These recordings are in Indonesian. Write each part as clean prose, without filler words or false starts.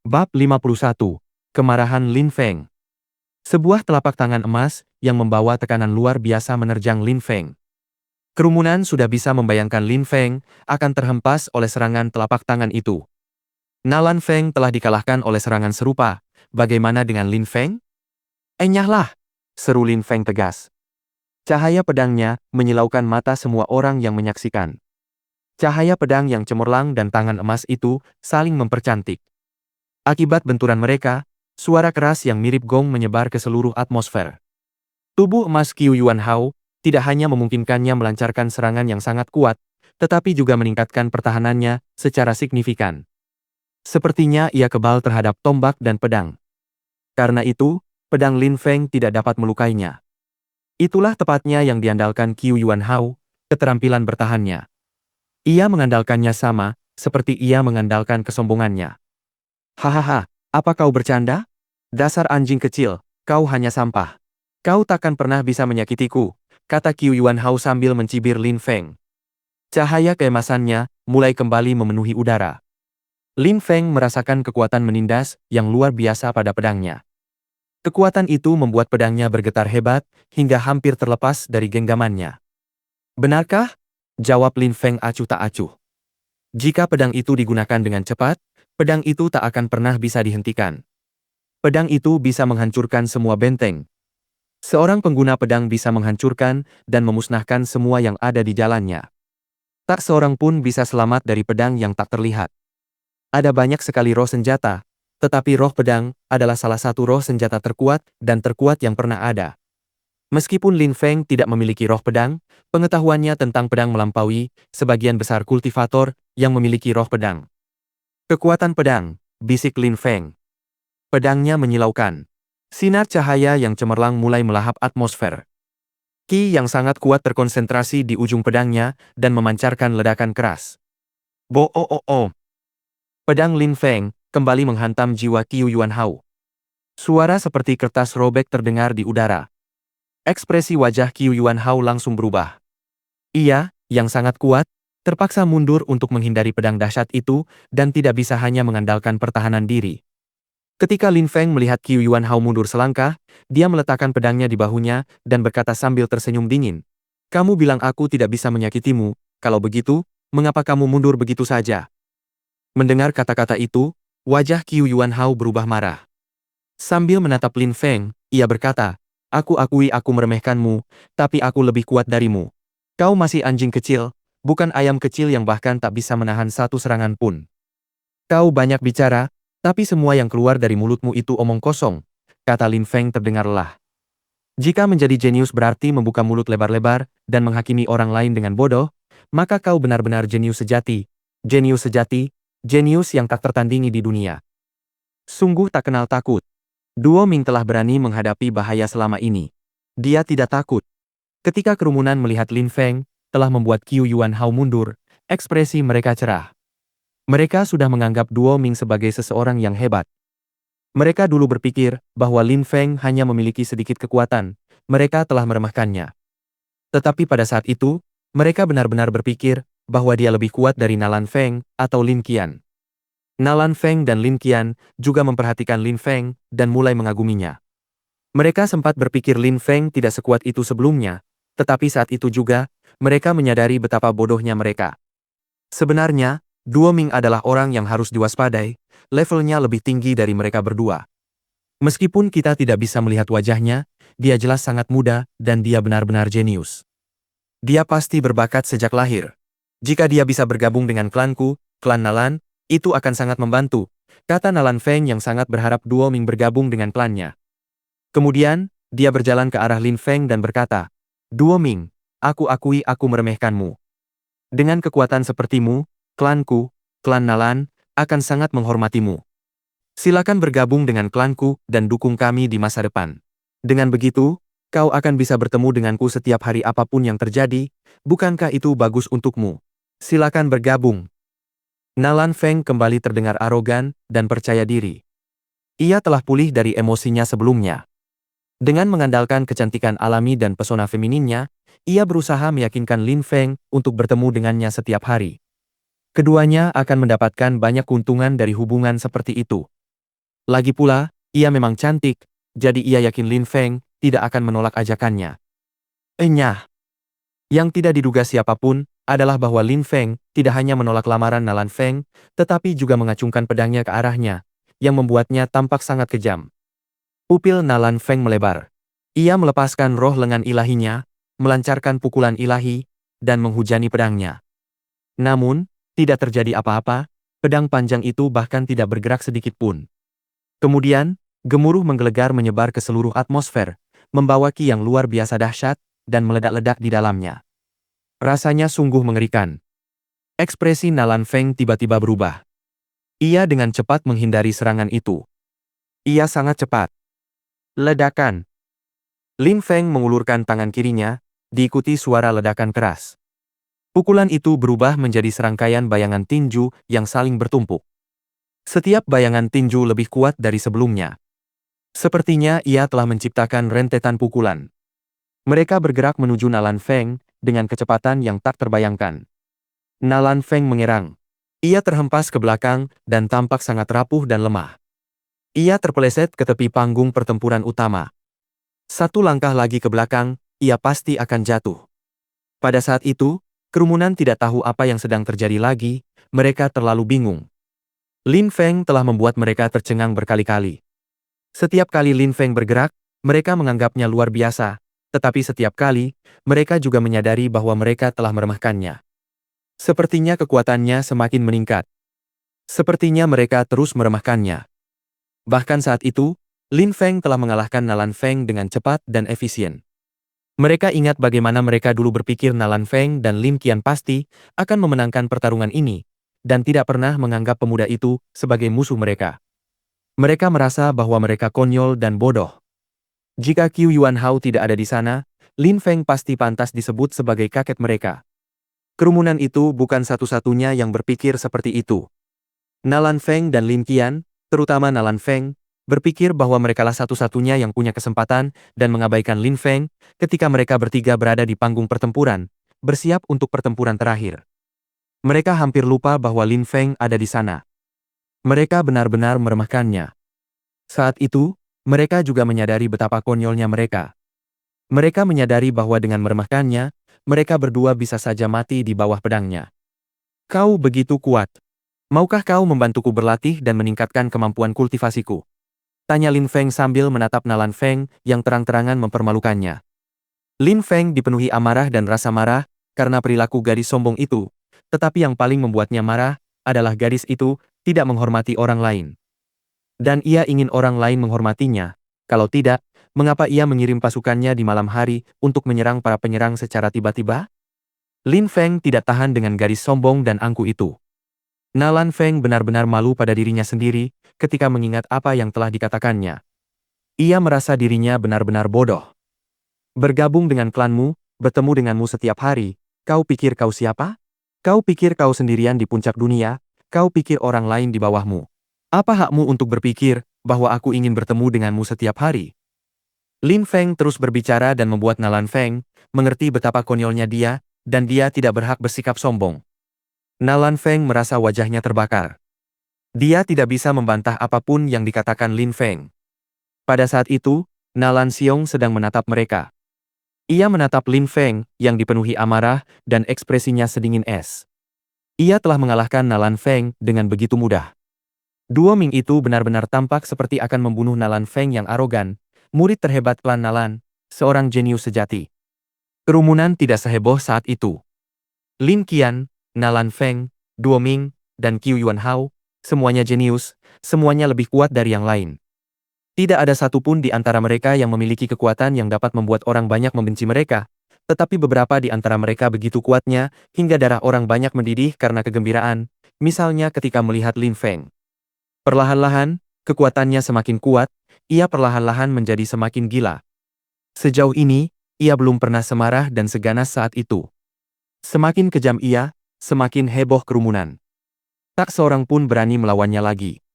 Bab 51. Kemarahan Lin Feng. Sebuah telapak tangan emas yang membawa tekanan luar biasa menerjang Lin Feng. Kerumunan sudah bisa membayangkan Lin Feng akan terhempas oleh serangan telapak tangan itu. Nalan Feng telah dikalahkan oleh serangan serupa. Bagaimana dengan Lin Feng? Enyahlah, seru Lin Feng tegas. Cahaya pedangnya menyilaukan mata semua orang yang menyaksikan. Cahaya pedang yang cemerlang dan tangan emas itu saling mempercantik. Akibat benturan mereka, suara keras yang mirip gong menyebar ke seluruh atmosfer. Tubuh emas Qiu Yuanhao tidak hanya memungkinkannya melancarkan serangan yang sangat kuat, tetapi juga meningkatkan pertahanannya secara signifikan. Sepertinya ia kebal terhadap tombak dan pedang. Karena itu, pedang Lin Feng tidak dapat melukainya. Itulah tepatnya yang diandalkan Qiu Yuanhao, keterampilan bertahannya. Ia mengandalkannya sama, seperti ia mengandalkan kesombongannya. Hahaha, apa kau bercanda? Dasar anjing kecil, kau hanya sampah. Kau takkan pernah bisa menyakitiku, kata Qiu Yuanhao sambil mencibir Lin Feng. Cahaya keemasannya mulai kembali memenuhi udara. Lin Feng merasakan kekuatan menindas yang luar biasa pada pedangnya. Kekuatan itu membuat pedangnya bergetar hebat, hingga hampir terlepas dari genggamannya. Benarkah? Jawab Lin Feng acuh tak acuh. Jika pedang itu digunakan dengan cepat, pedang itu tak akan pernah bisa dihentikan. Pedang itu bisa menghancurkan semua benteng. Seorang pengguna pedang bisa menghancurkan dan memusnahkan semua yang ada di jalannya. Tak seorang pun bisa selamat dari pedang yang tak terlihat. Ada banyak sekali roh senjata, tetapi roh pedang adalah salah satu roh senjata terkuat dan terkuat yang pernah ada. Meskipun Lin Feng tidak memiliki roh pedang, pengetahuannya tentang pedang melampaui sebagian besar kultivator yang memiliki roh pedang. Kekuatan pedang, bisik Lin Feng. Pedangnya menyilaukan. Sinar cahaya yang cemerlang mulai melahap atmosfer. Ki yang sangat kuat terkonsentrasi di ujung pedangnya dan memancarkan ledakan keras. Bo-o-o-o. Pedang Lin Feng kembali menghantam jiwa Qiu Yuanhao. Suara seperti kertas robek terdengar di udara. Ekspresi wajah Qiu Yuanhao langsung berubah. Ia, yang sangat kuat, terpaksa mundur untuk menghindari pedang dahsyat itu dan tidak bisa hanya mengandalkan pertahanan diri. Ketika Lin Feng melihat Qiu Yuanhao mundur selangkah, dia meletakkan pedangnya di bahunya dan berkata sambil tersenyum dingin. Kamu bilang aku tidak bisa menyakitimu, kalau begitu, mengapa kamu mundur begitu saja? Mendengar kata-kata itu, wajah Qiu Yuanhao berubah marah. Sambil menatap Lin Feng, ia berkata, aku akui aku meremehkanmu, tapi aku lebih kuat darimu. Kau masih anjing kecil, bukan ayam kecil yang bahkan tak bisa menahan satu serangan pun. Kau banyak bicara, tapi semua yang keluar dari mulutmu itu omong kosong, kata Lin Feng terdengar lelah. Jika menjadi jenius berarti membuka mulut lebar-lebar dan menghakimi orang lain dengan bodoh, maka kau benar-benar jenius sejati. Jenius sejati, jenius yang tak tertandingi di dunia. Sungguh tak kenal takut. Duo Ming telah berani menghadapi bahaya selama ini. Dia tidak takut. Ketika kerumunan melihat Lin Feng telah membuat Qiu Yuanhao mundur, ekspresi mereka cerah. Mereka sudah menganggap Duo Ming sebagai seseorang yang hebat. Mereka dulu berpikir bahwa Lin Feng hanya memiliki sedikit kekuatan, mereka telah meremehkannya. Tetapi pada saat itu, mereka benar-benar berpikir bahwa dia lebih kuat dari Nalan Feng atau Lin Qian. Nalan Feng dan Lin Qian juga memperhatikan Lin Feng dan mulai mengaguminya. Mereka sempat berpikir Lin Feng tidak sekuat itu sebelumnya, tetapi saat itu juga, mereka menyadari betapa bodohnya mereka. Sebenarnya, Duo Ming adalah orang yang harus diwaspadai, levelnya lebih tinggi dari mereka berdua. Meskipun kita tidak bisa melihat wajahnya, dia jelas sangat muda dan dia benar-benar jenius. Dia pasti berbakat sejak lahir. Jika dia bisa bergabung dengan klanku, klan Nalan, itu akan sangat membantu, kata Nalan Feng yang sangat berharap Duo Ming bergabung dengan klannya. Kemudian, dia berjalan ke arah Lin Feng dan berkata, Duo Ming, aku akui aku meremehkanmu. Dengan kekuatan sepertimu, klanku, klan Nalan, akan sangat menghormatimu. Silakan bergabung dengan klanku dan dukung kami di masa depan. Dengan begitu, kau akan bisa bertemu denganku setiap hari apapun yang terjadi, bukankah itu bagus untukmu? Silakan bergabung. Nalan Feng kembali terdengar arogan dan percaya diri. Ia telah pulih dari emosinya sebelumnya. Dengan mengandalkan kecantikan alami dan pesona femininnya, ia berusaha meyakinkan Lin Feng untuk bertemu dengannya setiap hari. Keduanya akan mendapatkan banyak keuntungan dari hubungan seperti itu. Lagi pula, ia memang cantik, jadi ia yakin Lin Feng tidak akan menolak ajakannya. Enyah. Yang tidak diduga siapapun adalah bahwa Lin Feng tidak hanya menolak lamaran Nalan Feng, tetapi juga mengacungkan pedangnya ke arahnya, yang membuatnya tampak sangat kejam. Pupil Nalan Feng melebar. Ia melepaskan roh lengan ilahinya, melancarkan pukulan ilahi, dan menghujani pedangnya. Namun, tidak terjadi apa-apa, pedang panjang itu bahkan tidak bergerak sedikit pun. Kemudian, gemuruh menggelegar menyebar ke seluruh atmosfer, membawa ki yang luar biasa dahsyat, dan meledak-ledak di dalamnya. Rasanya sungguh mengerikan. Ekspresi Nalan Feng tiba-tiba berubah. Ia dengan cepat menghindari serangan itu. Ia sangat cepat. Ledakan. Lin Feng mengulurkan tangan kirinya, diikuti suara ledakan keras. Pukulan itu berubah menjadi serangkaian bayangan tinju yang saling bertumpuk. Setiap bayangan tinju lebih kuat dari sebelumnya. Sepertinya ia telah menciptakan rentetan pukulan. Mereka bergerak menuju Nalan Feng dengan kecepatan yang tak terbayangkan. Nalan Feng mengerang. Ia terhempas ke belakang dan tampak sangat rapuh dan lemah. Ia terpeleset ke tepi panggung pertempuran utama. Satu langkah lagi ke belakang, ia pasti akan jatuh. Pada saat itu, kerumunan tidak tahu apa yang sedang terjadi lagi, mereka terlalu bingung. Lin Feng telah membuat mereka tercengang berkali-kali. Setiap kali Lin Feng bergerak, mereka menganggapnya luar biasa, tetapi setiap kali, mereka juga menyadari bahwa mereka telah meremehkannya. Sepertinya kekuatannya semakin meningkat. Sepertinya mereka terus meremehkannya. Bahkan saat itu, Lin Feng telah mengalahkan Nalan Feng dengan cepat dan efisien. Mereka ingat bagaimana mereka dulu berpikir Nalan Feng dan Lin Qian pasti akan memenangkan pertarungan ini, dan tidak pernah menganggap pemuda itu sebagai musuh mereka. Mereka merasa bahwa mereka konyol dan bodoh. Jika Qiu Yuanhao tidak ada di sana, Lin Feng pasti pantas disebut sebagai kakek mereka. Kerumunan itu bukan satu-satunya yang berpikir seperti itu. Nalan Feng dan Lin Qian, terutama Nalan Feng, berpikir bahwa merekalah satu-satunya yang punya kesempatan dan mengabaikan Lin Feng ketika mereka bertiga berada di panggung pertempuran, bersiap untuk pertempuran terakhir. Mereka hampir lupa bahwa Lin Feng ada di sana. Mereka benar-benar meremehkannya. Saat itu, mereka juga menyadari betapa konyolnya mereka. Mereka menyadari bahwa dengan meremehkannya, mereka berdua bisa saja mati di bawah pedangnya. Kau begitu kuat. Maukah kau membantuku berlatih dan meningkatkan kemampuan kultivasiku? Tanya Lin Feng sambil menatap Nalan Feng yang terang-terangan mempermalukannya. Lin Feng dipenuhi amarah dan rasa marah karena perilaku gadis sombong itu, tetapi yang paling membuatnya marah adalah gadis itu tidak menghormati orang lain. Dan ia ingin orang lain menghormatinya. Kalau tidak, mengapa ia mengirim pasukannya di malam hari untuk menyerang para penyerang secara tiba-tiba? Lin Feng tidak tahan dengan gadis sombong dan angkuh itu. Nalan Feng benar-benar malu pada dirinya sendiri ketika mengingat apa yang telah dikatakannya. Ia merasa dirinya benar-benar bodoh. Bergabung dengan klanmu, bertemu denganmu setiap hari, kau pikir kau siapa? Kau pikir kau sendirian di puncak dunia, kau pikir orang lain di bawahmu. Apa hakmu untuk berpikir bahwa aku ingin bertemu denganmu setiap hari? Lin Feng terus berbicara dan membuat Nalan Feng mengerti betapa konyolnya dia, dan dia tidak berhak bersikap sombong. Nalan Feng merasa wajahnya terbakar. Dia tidak bisa membantah apapun yang dikatakan Lin Feng. Pada saat itu, Nalan Xiong sedang menatap mereka. Ia menatap Lin Feng yang dipenuhi amarah dan ekspresinya sedingin es. Ia telah mengalahkan Nalan Feng dengan begitu mudah. Duo Ming itu benar-benar tampak seperti akan membunuh Nalan Feng yang arogan, murid terhebat klan Nalan, seorang jenius sejati. Kerumunan tidak seheboh saat itu. Lin Qian, Nalan Feng, Duo Ming, dan Qiu Yuanhao, semuanya jenius, semuanya lebih kuat dari yang lain. Tidak ada satupun di antara mereka yang memiliki kekuatan yang dapat membuat orang banyak membenci mereka, tetapi beberapa di antara mereka begitu kuatnya hingga darah orang banyak mendidih karena kegembiraan, misalnya ketika melihat Lin Feng. Perlahan-lahan, kekuatannya semakin kuat, ia perlahan-lahan menjadi semakin gila. Sejauh ini, ia belum pernah semarah dan seganas saat itu. Semakin kejam ia, semakin heboh kerumunan. Tak seorang pun berani melawannya lagi.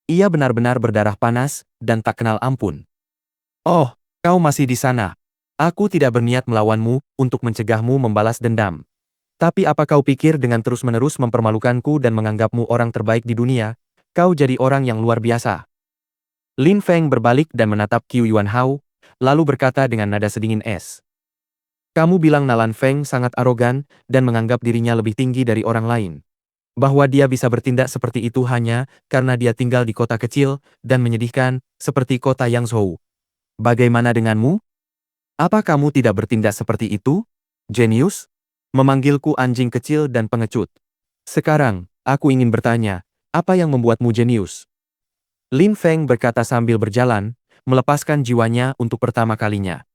Ia benar-benar berdarah panas, dan tak kenal ampun. Oh, kau masih di sana. Aku tidak berniat melawanmu, untuk mencegahmu membalas dendam. Tapi apa kau pikir dengan terus-menerus mempermalukanku dan menganggapmu orang terbaik di dunia, kau jadi orang yang luar biasa? Lin Feng berbalik dan menatap Qiu Yuanhao, lalu berkata dengan nada sedingin es. Kamu bilang Nalan Feng sangat arogan dan menganggap dirinya lebih tinggi dari orang lain. Bahwa dia bisa bertindak seperti itu hanya karena dia tinggal di kota kecil dan menyedihkan seperti kota Yangzhou. Bagaimana denganmu? Apa kamu tidak bertindak seperti itu? Jenius? Memanggilku anjing kecil dan pengecut. Sekarang, aku ingin bertanya, apa yang membuatmu jenius? Lin Feng berkata sambil berjalan, melepaskan jiwanya untuk pertama kalinya.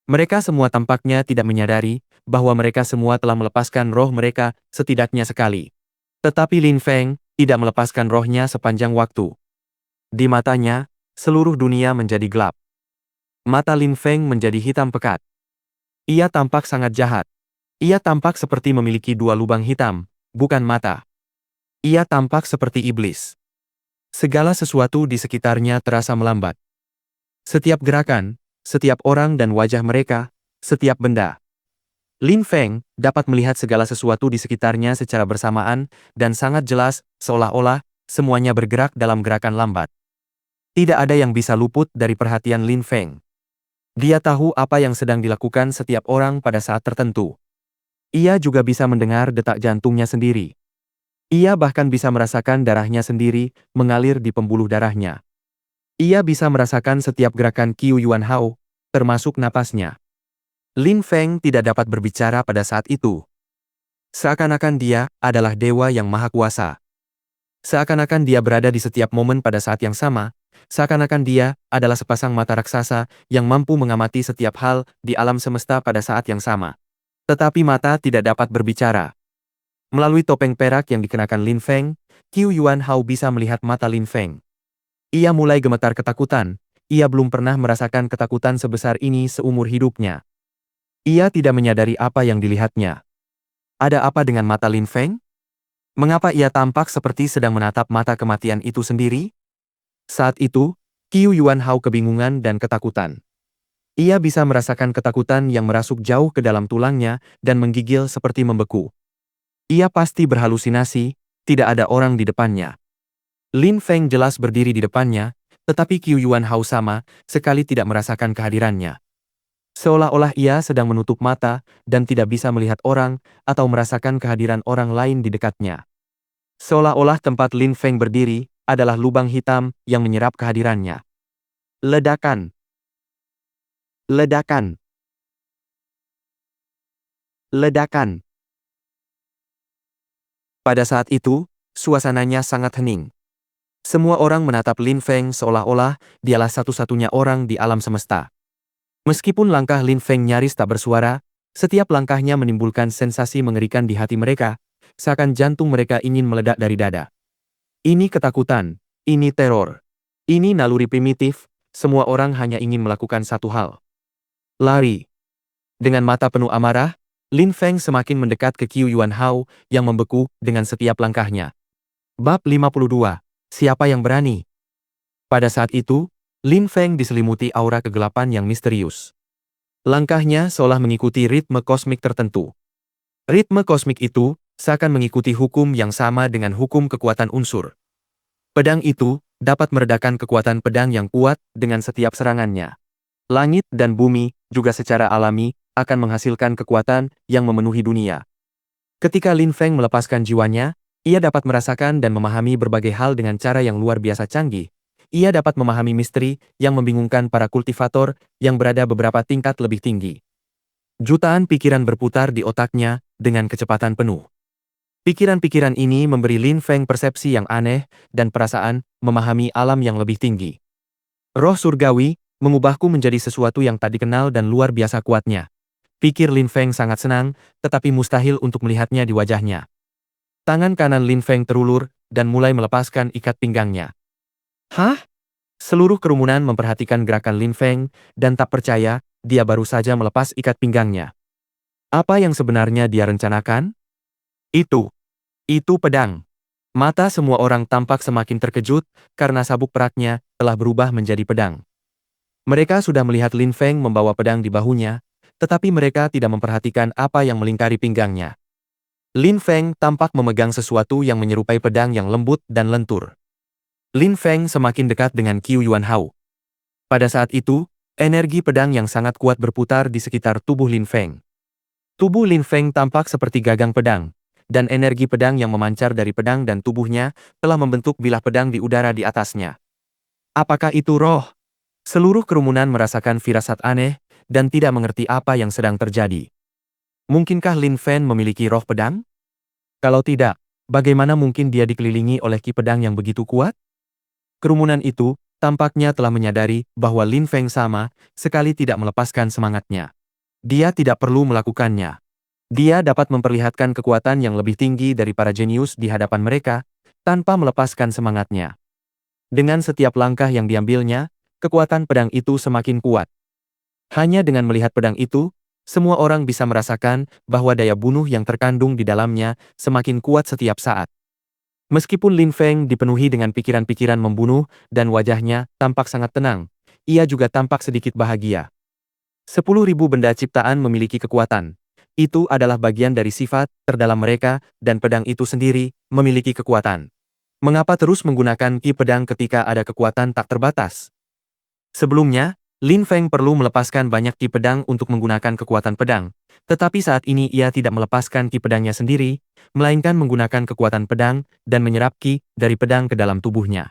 Mereka semua tampaknya tidak menyadari bahwa mereka semua telah melepaskan roh mereka setidaknya sekali. Tetapi Lin Feng tidak melepaskan rohnya sepanjang waktu. Di matanya, seluruh dunia menjadi gelap. Mata Lin Feng menjadi hitam pekat. Ia tampak sangat jahat. Ia tampak seperti memiliki dua lubang hitam, bukan mata. Ia tampak seperti iblis. Segala sesuatu di sekitarnya terasa melambat. Setiap gerakan, setiap orang dan wajah mereka, setiap benda. Lin Feng dapat melihat segala sesuatu di sekitarnya secara bersamaan dan sangat jelas, seolah-olah semuanya bergerak dalam gerakan lambat. Tidak ada yang bisa luput dari perhatian Lin Feng. Dia tahu apa yang sedang dilakukan setiap orang pada saat tertentu. Ia juga bisa mendengar detak jantungnya sendiri. Ia bahkan bisa merasakan darahnya sendiri mengalir di pembuluh darahnya. Ia bisa merasakan setiap gerakan Qiu Yuanhao, termasuk napasnya. Lin Feng tidak dapat berbicara pada saat itu. Seakan-akan dia adalah dewa yang maha kuasa. Seakan-akan dia berada di setiap momen pada saat yang sama, seakan-akan dia adalah sepasang mata raksasa yang mampu mengamati setiap hal di alam semesta pada saat yang sama. Tetapi mata tidak dapat berbicara. Melalui topeng perak yang dikenakan Lin Feng, Qiu Yuanhao bisa melihat mata Lin Feng. Ia mulai gemetar ketakutan, ia belum pernah merasakan ketakutan sebesar ini seumur hidupnya. Ia tidak menyadari apa yang dilihatnya. Ada apa dengan mata Lin Feng? Mengapa ia tampak seperti sedang menatap mata kematian itu sendiri? Saat itu, Qiu Yuanhao kebingungan dan ketakutan. Ia bisa merasakan ketakutan yang merasuk jauh ke dalam tulangnya dan menggigil seperti membeku. Ia pasti berhalusinasi, tidak ada orang di depannya. Lin Feng jelas berdiri di depannya, tetapi Qiu Yuanhao sama sekali tidak merasakan kehadirannya. Seolah-olah ia sedang menutup mata dan tidak bisa melihat orang atau merasakan kehadiran orang lain di dekatnya. Seolah-olah tempat Lin Feng berdiri adalah lubang hitam yang menyerap kehadirannya. Ledakan. Ledakan. Ledakan. Pada saat itu, suasananya sangat hening. Semua orang menatap Lin Feng seolah-olah dialah satu-satunya orang di alam semesta. Meskipun langkah Lin Feng nyaris tak bersuara, setiap langkahnya menimbulkan sensasi mengerikan di hati mereka, seakan jantung mereka ingin meledak dari dada. Ini ketakutan, ini teror, ini naluri primitif, semua orang hanya ingin melakukan satu hal. Lari. Dengan mata penuh amarah, Lin Feng semakin mendekat ke Qiu Yuanhao yang membeku dengan setiap langkahnya. Bab 52. Siapa yang berani? Pada saat itu, Lin Feng diselimuti aura kegelapan yang misterius. Langkahnya seolah mengikuti ritme kosmik tertentu. Ritme kosmik itu seakan mengikuti hukum yang sama dengan hukum kekuatan unsur. Pedang itu dapat meredakan kekuatan pedang yang kuat dengan setiap serangannya. Langit dan bumi juga secara alami akan menghasilkan kekuatan yang memenuhi dunia. Ketika Lin Feng melepaskan jiwanya, ia dapat merasakan dan memahami berbagai hal dengan cara yang luar biasa canggih. Ia dapat memahami misteri yang membingungkan para kultivator yang berada beberapa tingkat lebih tinggi. Jutaan pikiran berputar di otaknya dengan kecepatan penuh. Pikiran-pikiran ini memberi Lin Feng persepsi yang aneh dan perasaan memahami alam yang lebih tinggi. Roh surgawi mengubahku menjadi sesuatu yang tak dikenal dan luar biasa kuatnya. Pikir Lin Feng sangat senang, tetapi mustahil untuk melihatnya di wajahnya. Tangan kanan Lin Feng terulur dan mulai melepaskan ikat pinggangnya. Hah? Seluruh kerumunan memperhatikan gerakan Lin Feng dan tak percaya dia baru saja melepas ikat pinggangnya. Apa yang sebenarnya dia rencanakan? Itu pedang. Mata semua orang tampak semakin terkejut karena sabuk peraknya telah berubah menjadi pedang. Mereka sudah melihat Lin Feng membawa pedang di bahunya, tetapi mereka tidak memperhatikan apa yang melingkari pinggangnya. Lin Feng tampak memegang sesuatu yang menyerupai pedang yang lembut dan lentur. Lin Feng semakin dekat dengan Qiu Yuanhao. Pada saat itu, energi pedang yang sangat kuat berputar di sekitar tubuh Lin Feng. Tubuh Lin Feng tampak seperti gagang pedang, dan energi pedang yang memancar dari pedang dan tubuhnya telah membentuk bilah pedang di udara di atasnya. Apakah itu roh? Seluruh kerumunan merasakan firasat aneh dan tidak mengerti apa yang sedang terjadi. Mungkinkah Lin Feng memiliki roh pedang? Kalau tidak, bagaimana mungkin dia dikelilingi oleh ki pedang yang begitu kuat? Kerumunan itu tampaknya telah menyadari bahwa Lin Feng sama sekali tidak melepaskan semangatnya. Dia tidak perlu melakukannya. Dia dapat memperlihatkan kekuatan yang lebih tinggi dari para jenius di hadapan mereka tanpa melepaskan semangatnya. Dengan setiap langkah yang diambilnya, kekuatan pedang itu semakin kuat. Hanya dengan melihat pedang itu, semua orang bisa merasakan bahwa daya bunuh yang terkandung di dalamnya semakin kuat setiap saat. Meskipun Lin Feng dipenuhi dengan pikiran-pikiran membunuh dan wajahnya tampak sangat tenang, ia juga tampak sedikit bahagia. 10.000 benda ciptaan memiliki kekuatan. Itu adalah bagian dari sifat terdalam mereka dan pedang itu sendiri memiliki kekuatan. Mengapa terus menggunakan ki pedang ketika ada kekuatan tak terbatas? Sebelumnya, Lin Feng perlu melepaskan banyak ki pedang untuk menggunakan kekuatan pedang, tetapi saat ini ia tidak melepaskan ki pedangnya sendiri, melainkan menggunakan kekuatan pedang dan menyerap ki dari pedang ke dalam tubuhnya.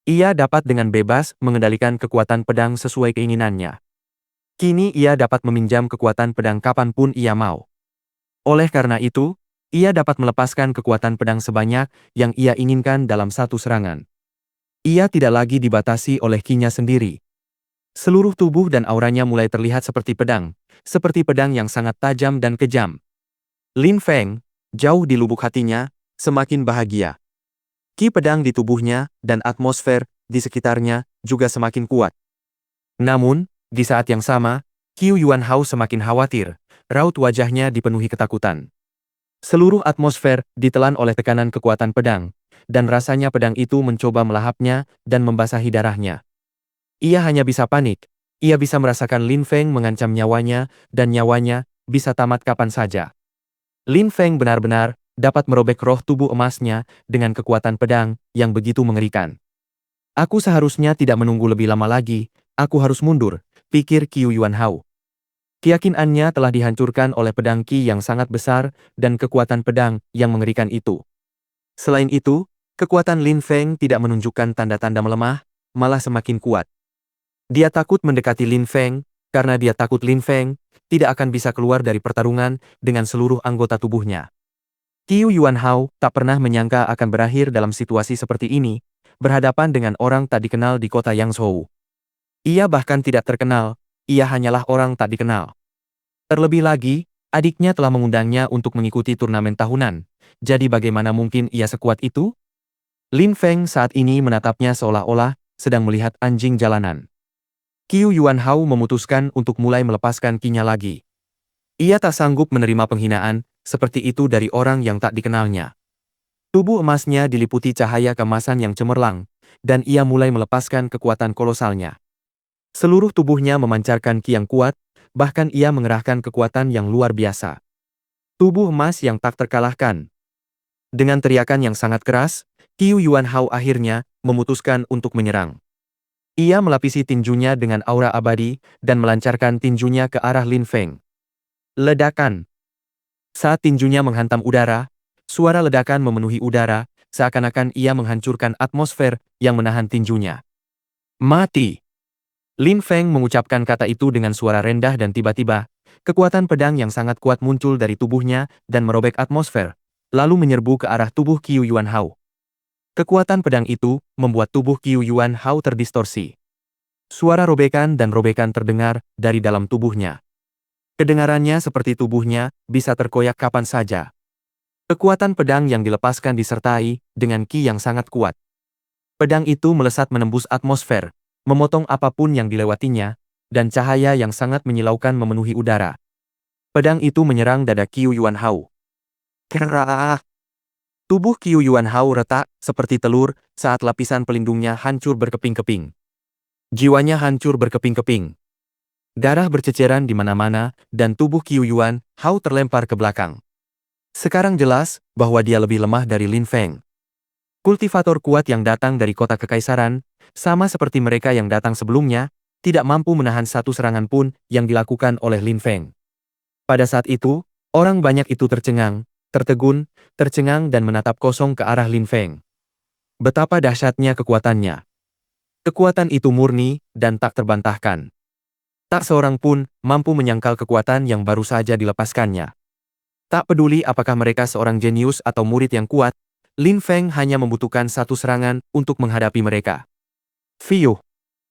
Ia dapat dengan bebas mengendalikan kekuatan pedang sesuai keinginannya. Kini ia dapat meminjam kekuatan pedang kapanpun ia mau. Oleh karena itu, ia dapat melepaskan kekuatan pedang sebanyak yang ia inginkan dalam satu serangan. Ia tidak lagi dibatasi oleh ki-nya sendiri. Seluruh tubuh dan auranya mulai terlihat seperti pedang yang sangat tajam dan kejam. Lin Feng, jauh di lubuk hatinya, semakin bahagia. Ki pedang di tubuhnya dan atmosfer di sekitarnya juga semakin kuat. Namun, di saat yang sama, Qiu Yuanhao semakin khawatir, raut wajahnya dipenuhi ketakutan. Seluruh atmosfer ditelan oleh tekanan kekuatan pedang, dan rasanya pedang itu mencoba melahapnya dan membasahi darahnya. Ia hanya bisa panik, ia bisa merasakan Lin Feng mengancam nyawanya, dan nyawanya bisa tamat kapan saja. Lin Feng benar-benar dapat merobek roh tubuh emasnya dengan kekuatan pedang yang begitu mengerikan. Aku seharusnya tidak menunggu lebih lama lagi, aku harus mundur, pikir Qiu Yuanhao. Keyakinannya telah dihancurkan oleh pedang Qi yang sangat besar dan kekuatan pedang yang mengerikan itu. Selain itu, kekuatan Lin Feng tidak menunjukkan tanda-tanda melemah, malah semakin kuat. Dia takut mendekati Lin Feng, karena dia takut Lin Feng tidak akan bisa keluar dari pertarungan dengan seluruh anggota tubuhnya. Qiu Yuanhao tak pernah menyangka akan berakhir dalam situasi seperti ini, berhadapan dengan orang tak dikenal di kota Yangzhou. Ia bahkan tidak terkenal, ia hanyalah orang tak dikenal. Terlebih lagi, adiknya telah mengundangnya untuk mengikuti turnamen tahunan, jadi bagaimana mungkin ia sekuat itu? Lin Feng saat ini menatapnya seolah-olah sedang melihat anjing jalanan. Qiu Yuanhao memutuskan untuk mulai melepaskan ki-nya lagi. Ia tak sanggup menerima penghinaan seperti itu dari orang yang tak dikenalnya. Tubuh emasnya diliputi cahaya keemasan yang cemerlang, dan ia mulai melepaskan kekuatan kolosalnya. Seluruh tubuhnya memancarkan ki yang kuat, bahkan ia mengerahkan kekuatan yang luar biasa. Tubuh emas yang tak terkalahkan. Dengan teriakan yang sangat keras, Qiu Yuanhao akhirnya memutuskan untuk menyerang. Ia melapisi tinjunya dengan aura abadi dan melancarkan tinjunya ke arah Lin Feng. Ledakan. Saat tinjunya menghantam udara, suara ledakan memenuhi udara, seakan-akan ia menghancurkan atmosfer yang menahan tinjunya. Mati! Lin Feng mengucapkan kata itu dengan suara rendah dan tiba-tiba, kekuatan pedang yang sangat kuat muncul dari tubuhnya dan merobek atmosfer, lalu menyerbu ke arah tubuh Qiu Yuanhao. Kekuatan pedang itu membuat tubuh Qiu Yuanhao terdistorsi. Suara robekan dan robekan terdengar dari dalam tubuhnya. Kedengarannya seperti tubuhnya bisa terkoyak kapan saja. Kekuatan pedang yang dilepaskan disertai dengan ki yang sangat kuat. Pedang itu melesat menembus atmosfer, memotong apapun yang dilewatinya, dan cahaya yang sangat menyilaukan memenuhi udara. Pedang itu menyerang dada Qiu Yuanhao. Kerah! Tubuh Qiu Yuanhao retak seperti telur saat lapisan pelindungnya hancur berkeping-keping. Jiwanya hancur berkeping-keping. Darah berceceran di mana-mana, dan tubuh Qiu Yuanhao terlempar ke belakang. Sekarang jelas bahwa dia lebih lemah dari Lin Feng. Kultivator kuat yang datang dari kota kekaisaran, sama seperti mereka yang datang sebelumnya, tidak mampu menahan satu serangan pun yang dilakukan oleh Lin Feng. Pada saat itu, orang banyak itu tercengang, tertegun, tercengang dan menatap kosong ke arah Lin Feng. Betapa dahsyatnya kekuatannya. Kekuatan itu murni dan tak terbantahkan. Tak seorang pun mampu menyangkal kekuatan yang baru saja dilepaskannya. Tak peduli apakah mereka seorang jenius atau murid yang kuat, Lin Feng hanya membutuhkan satu serangan untuk menghadapi mereka. Fiuh,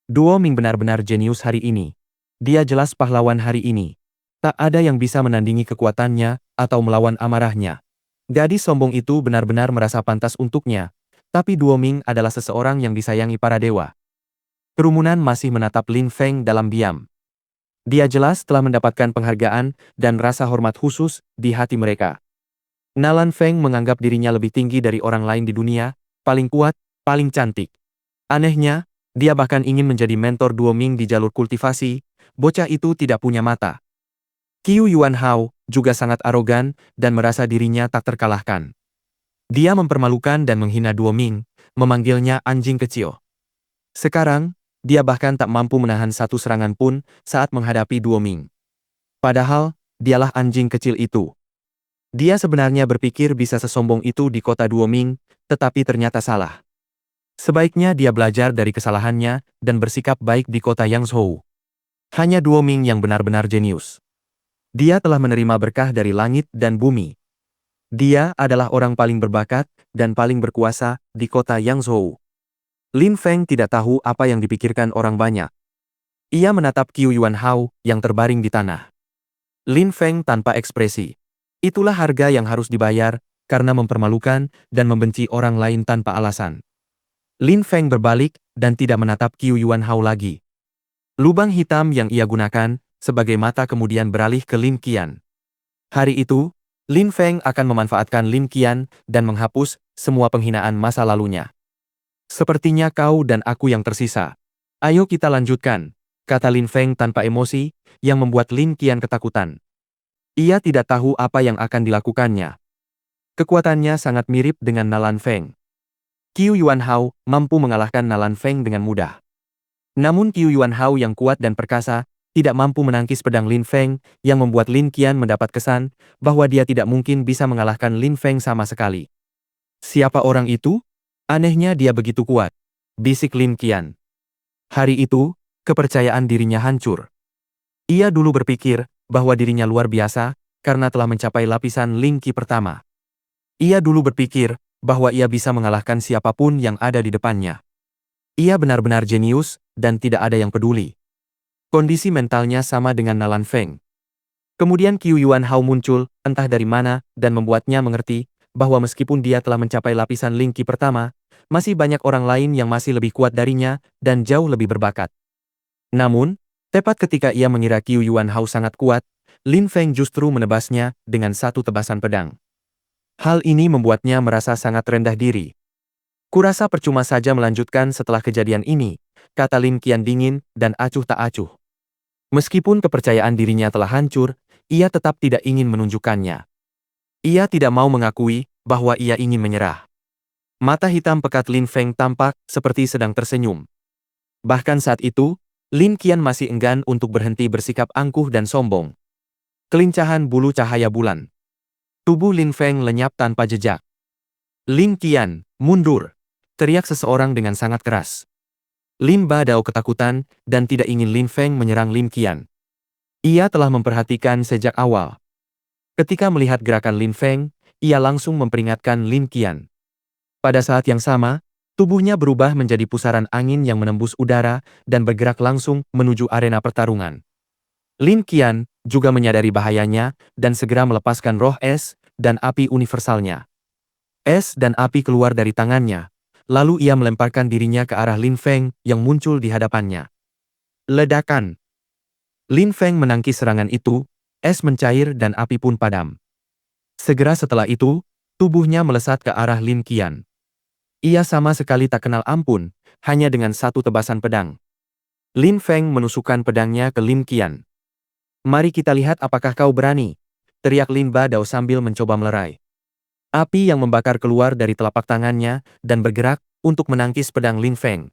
Duo Ming benar-benar jenius hari ini. Dia jelas pahlawan hari ini. Tak ada yang bisa menandingi kekuatannya atau melawan amarahnya. Gadis sombong itu benar-benar merasa pantas untuknya, tapi Duo Ming adalah seseorang yang disayangi para dewa. Kerumunan masih menatap Lin Feng dalam diam. Dia jelas telah mendapatkan penghargaan dan rasa hormat khusus di hati mereka. Nalan Feng menganggap dirinya lebih tinggi dari orang lain di dunia, paling kuat, paling cantik. Anehnya, dia bahkan ingin menjadi mentor Duo Ming di jalur kultivasi, bocah itu tidak punya mata. Qiu Yuanhao juga sangat arogan dan merasa dirinya tak terkalahkan. Dia mempermalukan dan menghina Duo Ming, memanggilnya anjing kecil. Sekarang, dia bahkan tak mampu menahan satu serangan pun saat menghadapi Duo Ming. Padahal, dialah anjing kecil itu. Dia sebenarnya berpikir bisa sesombong itu di kota Duo Ming, tetapi ternyata salah. Sebaiknya dia belajar dari kesalahannya dan bersikap baik di kota Yangzhou. Hanya Duo Ming yang benar-benar jenius. Dia telah menerima berkah dari langit dan bumi. Dia adalah orang paling berbakat dan paling berkuasa di kota Yangzhou. Lin Feng tidak tahu apa yang dipikirkan orang banyak. Ia menatap Qiu Yuanhao yang terbaring di tanah. Lin Feng tanpa ekspresi. Itulah harga yang harus dibayar karena mempermalukan dan membenci orang lain tanpa alasan. Lin Feng berbalik dan tidak menatap Qiu Yuanhao lagi. Lubang hitam yang ia gunakan sebagai mata kemudian beralih ke Lin Qian. Hari itu, Lin Feng akan memanfaatkan Lin Qian dan menghapus semua penghinaan masa lalunya. Sepertinya kau dan aku yang tersisa. Ayo kita lanjutkan, kata Lin Feng tanpa emosi, yang membuat Lin Qian ketakutan. Ia tidak tahu apa yang akan dilakukannya. Kekuatannya sangat mirip dengan Nalan Feng. Qiu Yuanhao mampu mengalahkan Nalan Feng dengan mudah. Namun Qiu Yuanhao yang kuat dan perkasa tidak mampu menangkis pedang Lin Feng yang membuat Lin Qian mendapat kesan bahwa dia tidak mungkin bisa mengalahkan Lin Feng sama sekali. Siapa orang itu? Anehnya dia begitu kuat, bisik Lin Qian. Hari itu, kepercayaan dirinya hancur. Ia dulu berpikir bahwa dirinya luar biasa karena telah mencapai lapisan Ling Qi pertama. Ia dulu berpikir bahwa ia bisa mengalahkan siapapun yang ada di depannya. Ia benar-benar jenius dan tidak ada yang peduli. Kondisi mentalnya sama dengan Nalan Feng. Kemudian Qiu Yuanhao muncul, entah dari mana, dan membuatnya mengerti bahwa meskipun dia telah mencapai lapisan Ling Qi pertama, masih banyak orang lain yang masih lebih kuat darinya dan jauh lebih berbakat. Namun, tepat ketika ia mengira Qiu Yuanhao sangat kuat, Lin Feng justru menebasnya dengan satu tebasan pedang. Hal ini membuatnya merasa sangat rendah diri. Kurasa percuma saja melanjutkan setelah kejadian ini, kata Lin Qian dingin dan acuh tak acuh. Meskipun kepercayaan dirinya telah hancur, ia tetap tidak ingin menunjukkannya. Ia tidak mau mengakui bahwa ia ingin menyerah. Mata hitam pekat Lin Feng tampak seperti sedang tersenyum. Bahkan saat itu, Lin Qian masih enggan untuk berhenti bersikap angkuh dan sombong. Kelincahan bulu cahaya bulan. Tubuh Lin Feng lenyap tanpa jejak. Lin Qian, mundur! Teriak seseorang dengan sangat keras. Lin Badao ketakutan dan tidak ingin Lin Feng menyerang Lin Qian. Ia telah memperhatikan sejak awal. Ketika melihat gerakan Lin Feng, ia langsung memperingatkan Lin Qian. Pada saat yang sama, tubuhnya berubah menjadi pusaran angin yang menembus udara dan bergerak langsung menuju arena pertarungan. Lin Qian juga menyadari bahayanya dan segera melepaskan roh es dan api universalnya. Es dan api keluar dari tangannya, lalu ia melemparkan dirinya ke arah Lin Feng yang muncul di hadapannya. Ledakan! Lin Feng menangkis serangan itu, es mencair dan api pun padam. Segera setelah itu, tubuhnya melesat ke arah Lin Qian. Ia sama sekali tak kenal ampun, hanya dengan satu tebasan pedang. Lin Feng menusukkan pedangnya ke Lin Qian. Mari kita lihat apakah kau berani, teriak Lin Badao sambil mencoba melerai. Api yang membakar keluar dari telapak tangannya dan bergerak untuk menangkis pedang Lin Feng.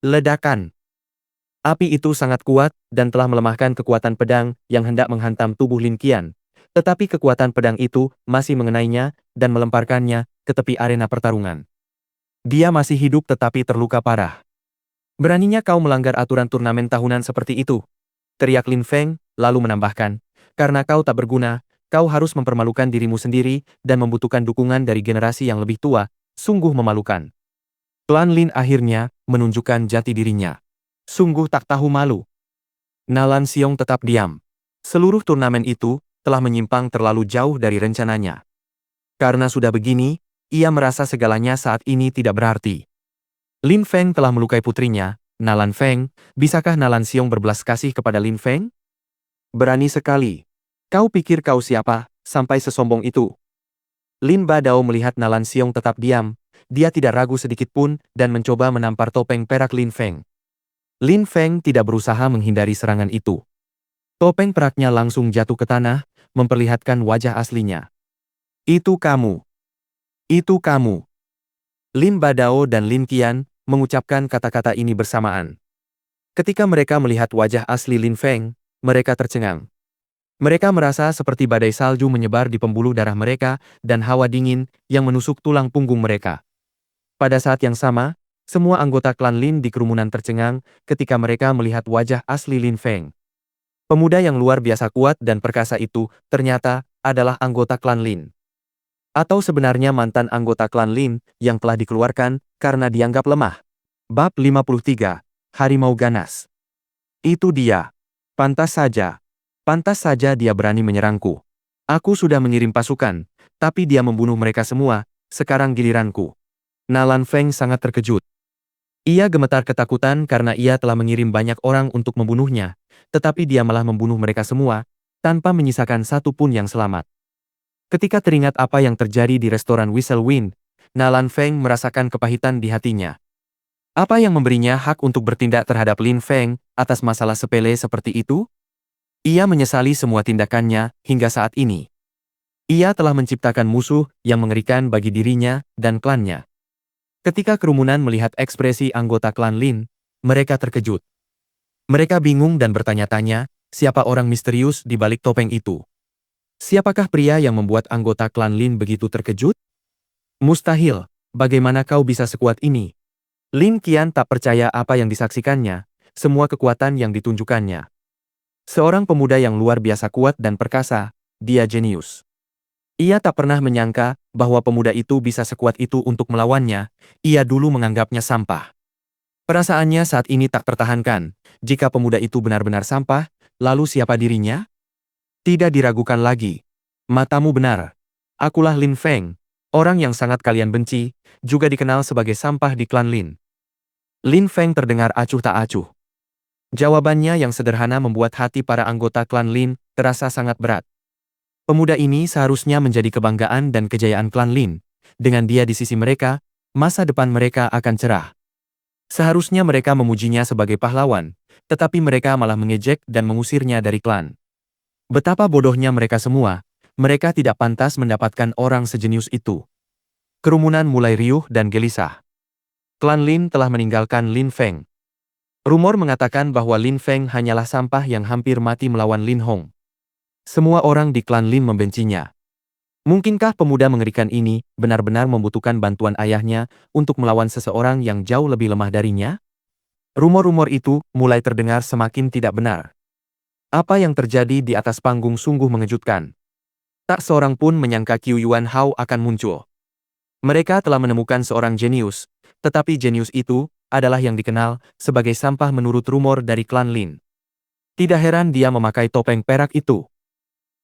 Ledakan. Api itu sangat kuat dan telah melemahkan kekuatan pedang yang hendak menghantam tubuh Lin Qian. Tetapi kekuatan pedang itu masih mengenainya dan melemparkannya ke tepi arena pertarungan. Dia masih hidup tetapi terluka parah. Beraninya kau melanggar aturan turnamen tahunan seperti itu? Teriak Lin Feng, lalu menambahkan, karena kau tak berguna, kau harus mempermalukan dirimu sendiri dan membutuhkan dukungan dari generasi yang lebih tua, sungguh memalukan. Klan Lin akhirnya menunjukkan jati dirinya. Sungguh tak tahu malu. Nalan Xiong tetap diam. Seluruh turnamen itu telah menyimpang terlalu jauh dari rencananya. Karena sudah begini, ia merasa segalanya saat ini tidak berarti. Lin Feng telah melukai putrinya, Nalan Feng. Bisakah Nalan Xiong berbelas kasih kepada Lin Feng? Berani sekali. Kau pikir kau siapa, sampai sesombong itu? Lin Badao melihat Nalan Xiong tetap diam, dia tidak ragu sedikit pun dan mencoba menampar topeng perak Lin Feng. Lin Feng tidak berusaha menghindari serangan itu. Topeng peraknya langsung jatuh ke tanah, memperlihatkan wajah aslinya. Itu kamu. Itu kamu. Lin Badao dan Lin Qian mengucapkan kata-kata ini bersamaan. Ketika mereka melihat wajah asli Lin Feng, mereka tercengang. Mereka merasa seperti badai salju menyebar di pembuluh darah mereka dan hawa dingin yang menusuk tulang punggung mereka. Pada saat yang sama, semua anggota klan Lin di kerumunan tercengang ketika mereka melihat wajah asli Lin Feng. Pemuda yang luar biasa kuat dan perkasa itu ternyata adalah anggota klan Lin. Atau sebenarnya mantan anggota klan Lin yang telah dikeluarkan karena dianggap lemah. Bab 53, Harimau Ganas. Itu dia. Pantas saja. Pantas saja dia berani menyerangku. Aku sudah mengirim pasukan, tapi dia membunuh mereka semua, sekarang giliranku. Nalan Feng sangat terkejut. Ia gemetar ketakutan karena ia telah mengirim banyak orang untuk membunuhnya, tetapi dia malah membunuh mereka semua, tanpa menyisakan satu pun yang selamat. Ketika teringat apa yang terjadi di restoran Whistle Wind, Nalan Feng merasakan kepahitan di hatinya. Apa yang memberinya hak untuk bertindak terhadap Lin Feng atas masalah sepele seperti itu? Ia menyesali semua tindakannya hingga saat ini. Ia telah menciptakan musuh yang mengerikan bagi dirinya dan klannya. Ketika kerumunan melihat ekspresi anggota klan Lin, mereka terkejut. Mereka bingung dan bertanya-tanya, siapa orang misterius di balik topeng itu? Siapakah pria yang membuat anggota klan Lin begitu terkejut? Mustahil, bagaimana kau bisa sekuat ini? Lin Qian tak percaya apa yang disaksikannya, semua kekuatan yang ditunjukkannya. Seorang pemuda yang luar biasa kuat dan perkasa, dia jenius. Ia tak pernah menyangka bahwa pemuda itu bisa sekuat itu untuk melawannya, ia dulu menganggapnya sampah. Perasaannya saat ini tak tertahankan, jika pemuda itu benar-benar sampah, lalu siapa dirinya? Tidak diragukan lagi. Matamu benar. Akulah Lin Feng, orang yang sangat kalian benci, juga dikenal sebagai sampah di klan Lin. Lin Feng terdengar acuh tak acuh. Jawabannya yang sederhana membuat hati para anggota klan Lin terasa sangat berat. Pemuda ini seharusnya menjadi kebanggaan dan kejayaan klan Lin. Dengan dia di sisi mereka, masa depan mereka akan cerah. Seharusnya mereka memujinya sebagai pahlawan, tetapi mereka malah mengejek dan mengusirnya dari klan. Betapa bodohnya mereka semua, mereka tidak pantas mendapatkan orang sejenius itu. Kerumunan mulai riuh dan gelisah. Klan Lin telah meninggalkan Lin Feng. Rumor mengatakan bahwa Lin Feng hanyalah sampah yang hampir mati melawan Lin Hong. Semua orang di klan Lin membencinya. Mungkinkah pemuda mengerikan ini benar-benar membutuhkan bantuan ayahnya untuk melawan seseorang yang jauh lebih lemah darinya? Rumor-rumor itu mulai terdengar semakin tidak benar. Apa yang terjadi di atas panggung sungguh mengejutkan. Tak seorang pun menyangka Qiu Yuan Hao akan muncul. Mereka telah menemukan seorang jenius, tetapi jenius itu adalah yang dikenal sebagai sampah menurut rumor dari klan Lin. Tidak heran dia memakai topeng perak itu.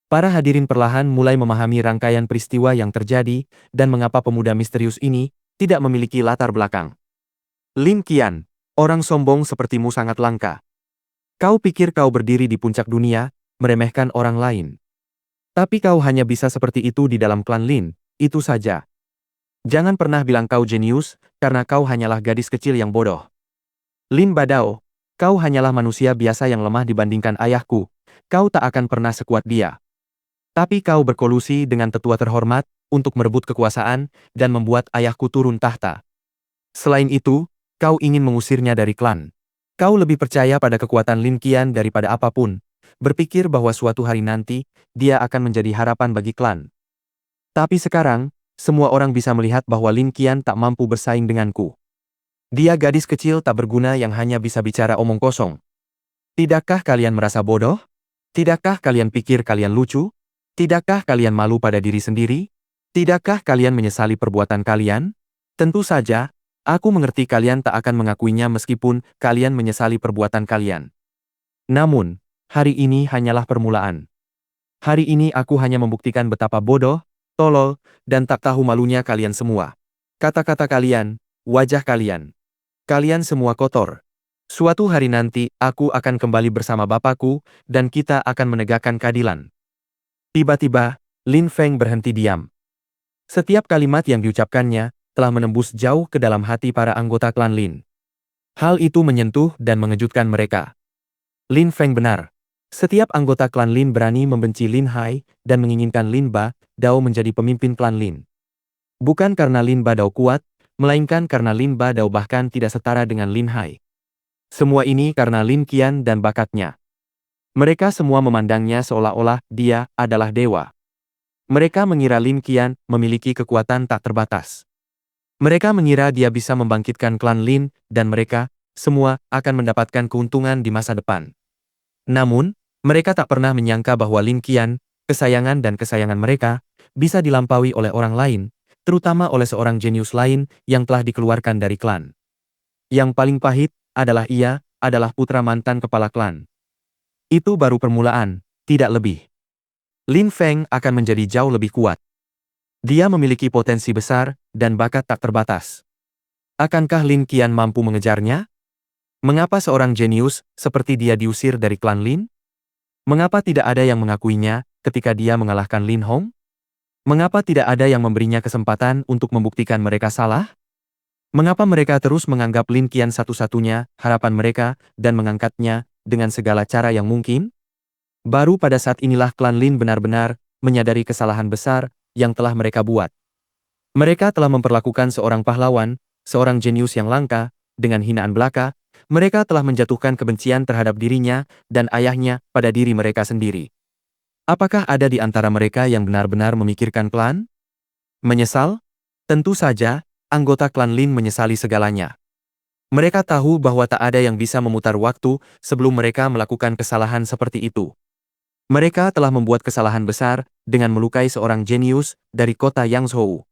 Para hadirin perlahan mulai memahami rangkaian peristiwa yang terjadi dan mengapa pemuda misterius ini tidak memiliki latar belakang. Lin Qian, orang sombong sepertimu sangat langka. Kau pikir kau berdiri di puncak dunia, meremehkan orang lain. Tapi kau hanya bisa seperti itu di dalam klan Lin, itu saja. Jangan pernah bilang kau jenius, karena kau hanyalah gadis kecil yang bodoh. Lin Badao, kau hanyalah manusia biasa yang lemah dibandingkan ayahku, kau tak akan pernah sekuat dia. Tapi kau berkolusi dengan tetua terhormat, untuk merebut kekuasaan dan membuat ayahku turun tahta. Selain itu, kau ingin mengusirnya dari klan. Kau lebih percaya pada kekuatan Lin Qian daripada apapun, berpikir bahwa suatu hari nanti, dia akan menjadi harapan bagi klan. Tapi sekarang, semua orang bisa melihat bahwa Lin Qian tak mampu bersaing denganku. Dia gadis kecil tak berguna yang hanya bisa bicara omong kosong. Tidakkah kalian merasa bodoh? Tidakkah kalian pikir kalian lucu? Tidakkah kalian malu pada diri sendiri? Tidakkah kalian menyesali perbuatan kalian? Tentu saja, aku mengerti kalian tak akan mengakuinya meskipun kalian menyesali perbuatan kalian. Namun, hari ini hanyalah permulaan. Hari ini aku hanya membuktikan betapa bodoh, tolol, dan tak tahu malunya kalian semua. Kata-kata kalian, wajah kalian. Kalian semua kotor. Suatu hari nanti, aku akan kembali bersama bapakku, dan kita akan menegakkan keadilan. Tiba-tiba, Lin Feng berhenti diam. Setiap kalimat yang diucapkannya telah menembus jauh ke dalam hati para anggota klan Lin. Hal itu menyentuh dan mengejutkan mereka. Lin Feng benar. Setiap anggota klan Lin berani membenci Lin Hai dan menginginkan Lin Ba Dao menjadi pemimpin klan Lin. Bukan karena Lin Ba Dao kuat, melainkan karena Lin Ba Dao bahkan tidak setara dengan Lin Hai. Semua ini karena Lin Qian dan bakatnya. Mereka semua memandangnya seolah-olah dia adalah dewa. Mereka mengira Lin Qian memiliki kekuatan tak terbatas. Mereka mengira dia bisa membangkitkan klan Lin, dan mereka semua akan mendapatkan keuntungan di masa depan. Namun, mereka tak pernah menyangka bahwa Lin Qian, kesayangan dan kesayangan mereka, bisa dilampaui oleh orang lain, terutama oleh seorang jenius lain yang telah dikeluarkan dari klan. Yang paling pahit adalah ia adalah putra mantan kepala klan. Itu baru permulaan, tidak lebih. Lin Feng akan menjadi jauh lebih kuat. Dia memiliki potensi besar dan bakat tak terbatas. Akankah Lin Qian mampu mengejarnya? Mengapa seorang jenius seperti dia diusir dari klan Lin? Mengapa tidak ada yang mengakuinya ketika dia mengalahkan Lin Hong? Mengapa tidak ada yang memberinya kesempatan untuk membuktikan mereka salah? Mengapa mereka terus menganggap Lin Qian satu-satunya harapan mereka dan mengangkatnya dengan segala cara yang mungkin? Baru pada saat inilah klan Lin benar-benar menyadari kesalahan besar yang telah mereka buat. Mereka telah memperlakukan seorang pahlawan, seorang jenius yang langka, dengan hinaan belaka. Mereka telah menjatuhkan kebencian terhadap dirinya dan ayahnya pada diri mereka sendiri. Apakah ada di antara mereka yang benar-benar memikirkan klan? Menyesal? Tentu saja, anggota klan Lin menyesali segalanya. Mereka tahu bahwa tak ada yang bisa memutar waktu sebelum mereka melakukan kesalahan seperti itu. Mereka telah membuat kesalahan besar dengan melukai seorang jenius dari kota Yangzhou.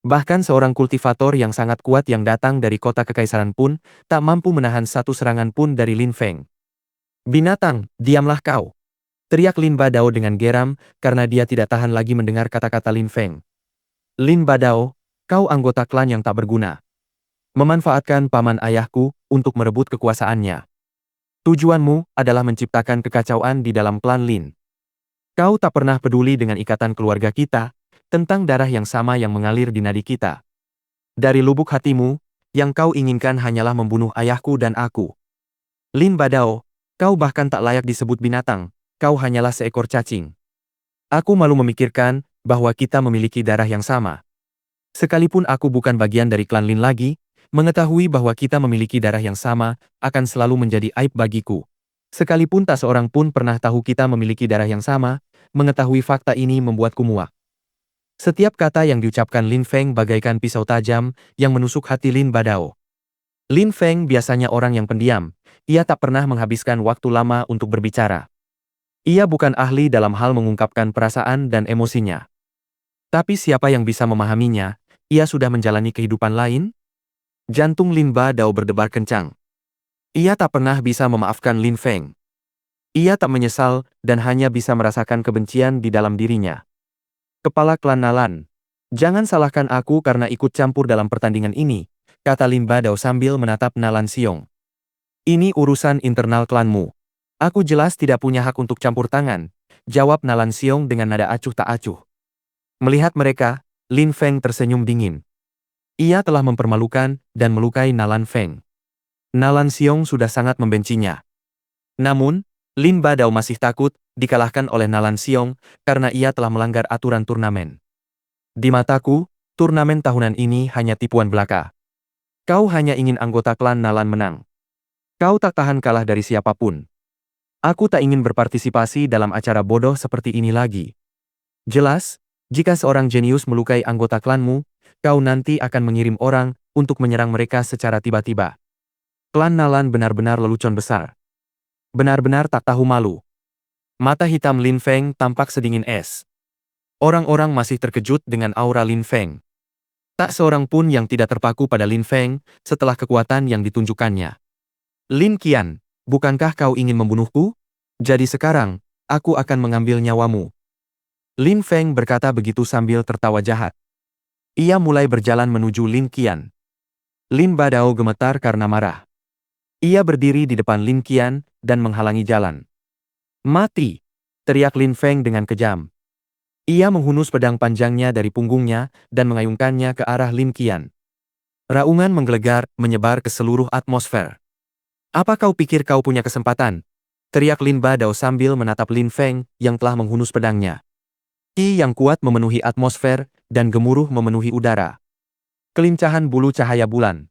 Bahkan seorang kultivator yang sangat kuat yang datang dari kota kekaisaran pun tak mampu menahan satu serangan pun dari Lin Feng. Binatang, diamlah kau! Teriak Lin Ba Dao dengan geram karena dia tidak tahan lagi mendengar kata-kata Lin Feng. Lin Ba Dao, kau anggota klan yang tak berguna. Memanfaatkan paman ayahku untuk merebut kekuasaannya. Tujuanmu adalah menciptakan kekacauan di dalam klan Lin. Kau tak pernah peduli dengan ikatan keluarga kita, tentang darah yang sama yang mengalir di nadi kita. Dari lubuk hatimu, yang kau inginkan hanyalah membunuh ayahku dan aku. Lin Ba Dao, kau bahkan tak layak disebut binatang, kau hanyalah seekor cacing. Aku malu memikirkan bahwa kita memiliki darah yang sama. Sekalipun aku bukan bagian dari klan Lin lagi, mengetahui bahwa kita memiliki darah yang sama akan selalu menjadi aib bagiku. Sekalipun tak seorang pun pernah tahu kita memiliki darah yang sama, mengetahui fakta ini membuatku muak. Setiap kata yang diucapkan Lin Feng bagaikan pisau tajam yang menusuk hati Lin Ba Dao. Lin Feng biasanya orang yang pendiam, ia tak pernah menghabiskan waktu lama untuk berbicara. Ia bukan ahli dalam hal mengungkapkan perasaan dan emosinya. Tapi siapa yang bisa memahaminya, ia sudah menjalani kehidupan lain? Jantung Lin Ba Dao berdebar kencang. Ia tak pernah bisa memaafkan Lin Feng. Ia tak menyesal dan hanya bisa merasakan kebencian di dalam dirinya. Kepala klan Nalan. Jangan salahkan aku karena ikut campur dalam pertandingan ini, kata Lin Ba Dao sambil menatap Nalan Xiong. Ini urusan internal klanmu. Aku jelas tidak punya hak untuk campur tangan, jawab Nalan Xiong dengan nada acuh tak acuh. Melihat mereka, Lin Feng tersenyum dingin. Ia telah mempermalukan dan melukai Nalan Feng. Nalan Xiong sudah sangat membencinya. Namun, Lin Ba Dao masih takut dikalahkan oleh Nalan Xiong karena ia telah melanggar aturan turnamen. Di mataku, turnamen tahunan ini hanya tipuan belaka. Kau hanya ingin anggota klan Nalan menang. Kau tak tahan kalah dari siapapun. Aku tak ingin berpartisipasi dalam acara bodoh seperti ini lagi. Jelas, jika seorang jenius melukai anggota klanmu, kau nanti akan mengirim orang untuk menyerang mereka secara tiba-tiba. Klan Nalan benar-benar lelucon besar. Benar-benar tak tahu malu. Mata hitam Lin Feng tampak sedingin es. Orang-orang masih terkejut dengan aura Lin Feng. Tak seorang pun yang tidak terpaku pada Lin Feng setelah kekuatan yang ditunjukkannya. Lin Qian, bukankah kau ingin membunuhku? Jadi sekarang, aku akan mengambil nyawamu. Lin Feng berkata begitu sambil tertawa jahat. Ia mulai berjalan menuju Lin Qian. Lin Badao gemetar karena marah. Ia berdiri di depan Lin Qian dan menghalangi jalan. Mati! Teriak Lin Feng dengan kejam. Ia menghunus pedang panjangnya dari punggungnya dan mengayunkannya ke arah Lin Qian. Raungan menggelegar, menyebar ke seluruh atmosfer. Apa kau pikir kau punya kesempatan? Teriak Lin Badao sambil menatap Lin Feng yang telah menghunus pedangnya. Ki yang kuat memenuhi atmosfer dan gemuruh memenuhi udara. Kelincahan bulu cahaya bulan.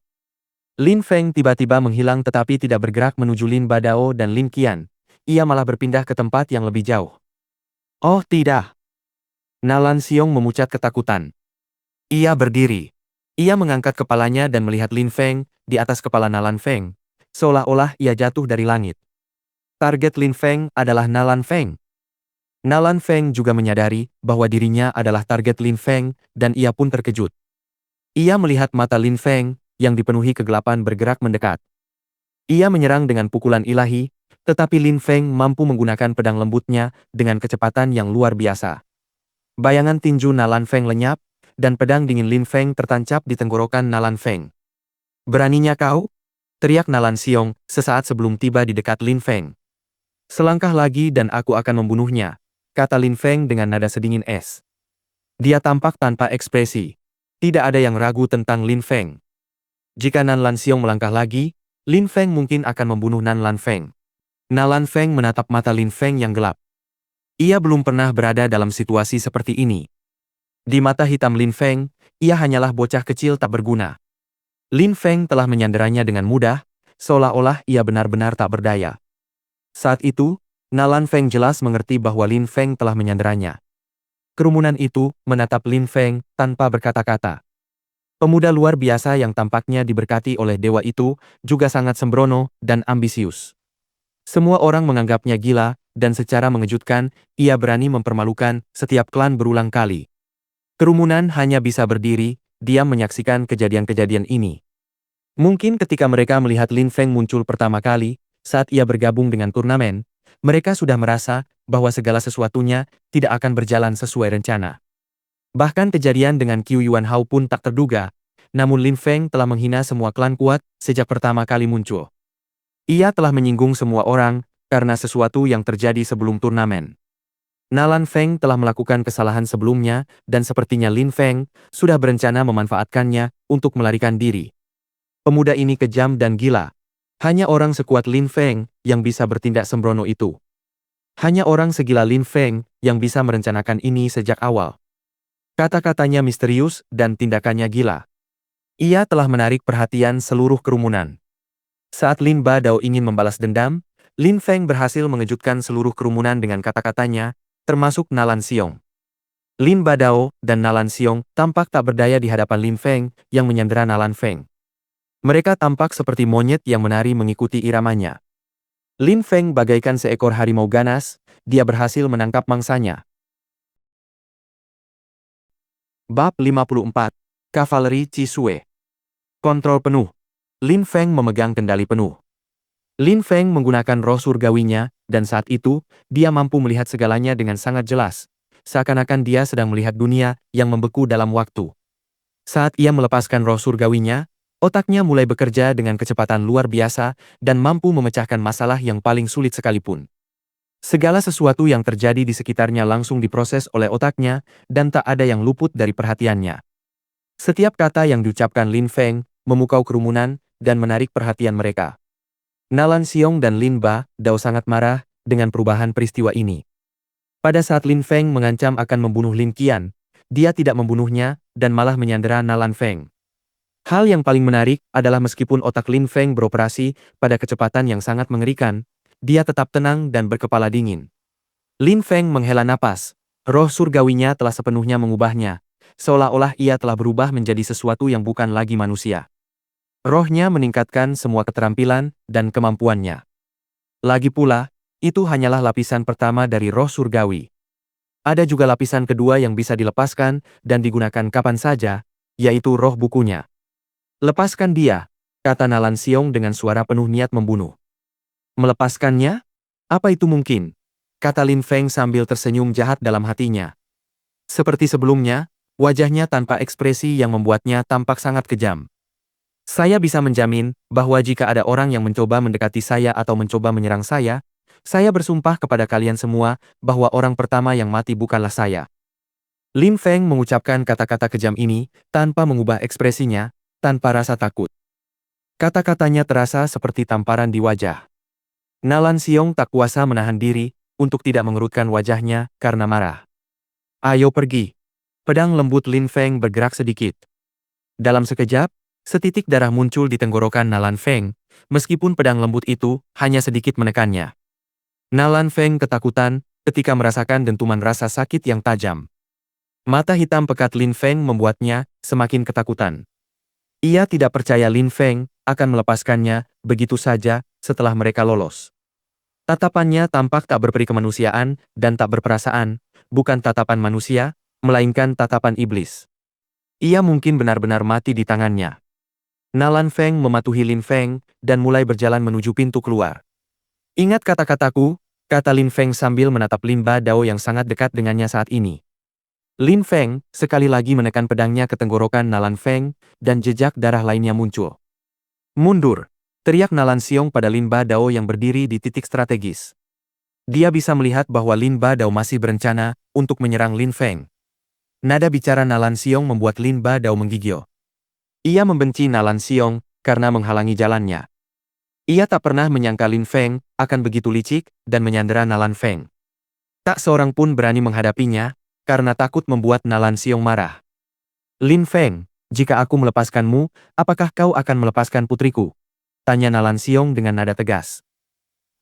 Lin Feng tiba-tiba menghilang tetapi tidak bergerak menuju Lin Badao dan Lin Qian. Ia malah berpindah ke tempat yang lebih jauh. Oh tidak! Nalan Xiong memucat ketakutan. Ia berdiri. Ia mengangkat kepalanya dan melihat Lin Feng di atas kepala Nalan Feng, seolah-olah ia jatuh dari langit. Target Lin Feng adalah Nalan Feng. Nalan Feng juga menyadari bahwa dirinya adalah target Lin Feng dan ia pun terkejut. Ia melihat mata Lin Feng yang dipenuhi kegelapan bergerak mendekat. Ia menyerang dengan pukulan ilahi, tetapi Lin Feng mampu menggunakan pedang lembutnya dengan kecepatan yang luar biasa. Bayangan tinju Nalan Feng lenyap, dan pedang dingin Lin Feng tertancap di tenggorokan Nalan Feng. Beraninya kau? Teriak Nalan Xiong sesaat sebelum tiba di dekat Lin Feng. Selangkah lagi dan aku akan membunuhnya, kata Lin Feng dengan nada sedingin es. Dia tampak tanpa ekspresi. Tidak ada yang ragu tentang Lin Feng. Jika Nalan Xiong melangkah lagi, Lin Feng mungkin akan membunuh Nalan Feng. Nalan Feng menatap mata Lin Feng yang gelap. Ia belum pernah berada dalam situasi seperti ini. Di mata hitam Lin Feng, ia hanyalah bocah kecil tak berguna. Lin Feng telah menyanderanya dengan mudah, seolah-olah ia benar-benar tak berdaya. Saat itu, Nalan Feng jelas mengerti bahwa Lin Feng telah menyanderanya. Kerumunan itu menatap Lin Feng tanpa berkata-kata. Pemuda luar biasa yang tampaknya diberkati oleh dewa itu juga sangat sembrono dan ambisius. Semua orang menganggapnya gila, dan secara mengejutkan, ia berani mempermalukan setiap klan berulang kali. Kerumunan hanya bisa berdiri, diam menyaksikan kejadian-kejadian ini. Mungkin ketika mereka melihat Lin Feng muncul pertama kali, saat ia bergabung dengan turnamen, mereka sudah merasa bahwa segala sesuatunya tidak akan berjalan sesuai rencana. Bahkan kejadian dengan Qiu Yuanhao pun tak terduga, namun Lin Feng telah menghina semua klan kuat sejak pertama kali muncul. Ia telah menyinggung semua orang karena sesuatu yang terjadi sebelum turnamen. Nalan Feng telah melakukan kesalahan sebelumnya dan sepertinya Lin Feng sudah berencana memanfaatkannya untuk melarikan diri. Pemuda ini kejam dan gila. Hanya orang sekuat Lin Feng yang bisa bertindak sembrono itu. Hanya orang segila Lin Feng yang bisa merencanakan ini sejak awal. Kata-katanya misterius dan tindakannya gila. Ia telah menarik perhatian seluruh kerumunan. Saat Lin Badao ingin membalas dendam, Lin Feng berhasil mengejutkan seluruh kerumunan dengan kata-katanya, termasuk Nalan Xiong. Lin Badao dan Nalan Xiong tampak tak berdaya di hadapan Lin Feng yang menyandera Nalan Feng. Mereka tampak seperti monyet yang menari mengikuti iramanya. Lin Feng bagaikan seekor harimau ganas, dia berhasil menangkap mangsanya. Bab 54. Kavaleri Cisue. Kontrol penuh. Lin Feng memegang kendali penuh. Lin Feng menggunakan roh surgawinya, dan saat itu, dia mampu melihat segalanya dengan sangat jelas, seakan-akan dia sedang melihat dunia yang membeku dalam waktu. Saat ia melepaskan roh surgawinya, otaknya mulai bekerja dengan kecepatan luar biasa dan mampu memecahkan masalah yang paling sulit sekalipun. Segala sesuatu yang terjadi di sekitarnya langsung diproses oleh otaknya, dan tak ada yang luput dari perhatiannya. Setiap kata yang diucapkan Lin Feng memukau kerumunan dan menarik perhatian mereka. Nalan Xiong dan Lin Badao sangat marah dengan perubahan peristiwa ini. Pada saat Lin Feng mengancam akan membunuh Lin Qian, dia tidak membunuhnya dan malah menyandera Nalan Feng. Hal yang paling menarik adalah meskipun otak Lin Feng beroperasi pada kecepatan yang sangat mengerikan, dia tetap tenang dan berkepala dingin. Lin Feng menghela napas. Roh surgawinya telah sepenuhnya mengubahnya, seolah-olah ia telah berubah menjadi sesuatu yang bukan lagi manusia. Rohnya meningkatkan semua keterampilan dan kemampuannya. Lagi pula, itu hanyalah lapisan pertama dari roh surgawi. Ada juga lapisan kedua yang bisa dilepaskan dan digunakan kapan saja, yaitu roh bukunya. Lepaskan dia, kata Nalan Xiong dengan suara penuh niat membunuh. Melepaskannya? Apa itu mungkin? Kata Lin Feng sambil tersenyum jahat dalam hatinya. Seperti sebelumnya, wajahnya tanpa ekspresi yang membuatnya tampak sangat kejam. Saya bisa menjamin bahwa jika ada orang yang mencoba mendekati saya atau mencoba menyerang saya bersumpah kepada kalian semua bahwa orang pertama yang mati bukanlah saya. Lin Feng mengucapkan kata-kata kejam ini tanpa mengubah ekspresinya, tanpa rasa takut. Kata-katanya terasa seperti tamparan di wajah. Nalan Xiong tak kuasa menahan diri untuk tidak mengerutkan wajahnya karena marah. Ayo pergi. Pedang lembut Lin Feng bergerak sedikit. Dalam sekejap, setitik darah muncul di tenggorokan Nalan Feng, meskipun pedang lembut itu hanya sedikit menekannya. Nalan Feng ketakutan ketika merasakan dentuman rasa sakit yang tajam. Mata hitam pekat Lin Feng membuatnya semakin ketakutan. Ia tidak percaya Lin Feng akan melepaskannya begitu saja setelah mereka lolos. Tatapannya tampak tak berperi kemanusiaan dan tak berperasaan, bukan tatapan manusia, melainkan tatapan iblis. Ia mungkin benar-benar mati di tangannya. Nalan Feng mematuhi Lin Feng dan mulai berjalan menuju pintu keluar. Ingat kata-kataku, kata Lin Feng sambil menatap Lin Ba Dao yang sangat dekat dengannya saat ini. Lin Feng sekali lagi menekan pedangnya ke tenggorokan Nalan Feng, dan jejak darah lainnya muncul. Mundur, teriak Nalan Xiong pada Lin Ba Dao yang berdiri di titik strategis. Dia bisa melihat bahwa Lin Ba Dao masih berencana untuk menyerang Lin Feng. Nada bicara Nalan Xiong membuat Lin Ba Dao menggigil. Ia membenci Nalan Xiong karena menghalangi jalannya. Ia tak pernah menyangka Lin Feng akan begitu licik dan menyandera Nalan Feng. Tak seorang pun berani menghadapinya, karena takut membuat Nalan Xiong marah. Lin Feng, jika aku melepaskanmu, apakah kau akan melepaskan putriku? Tanya Nalan Xiong dengan nada tegas.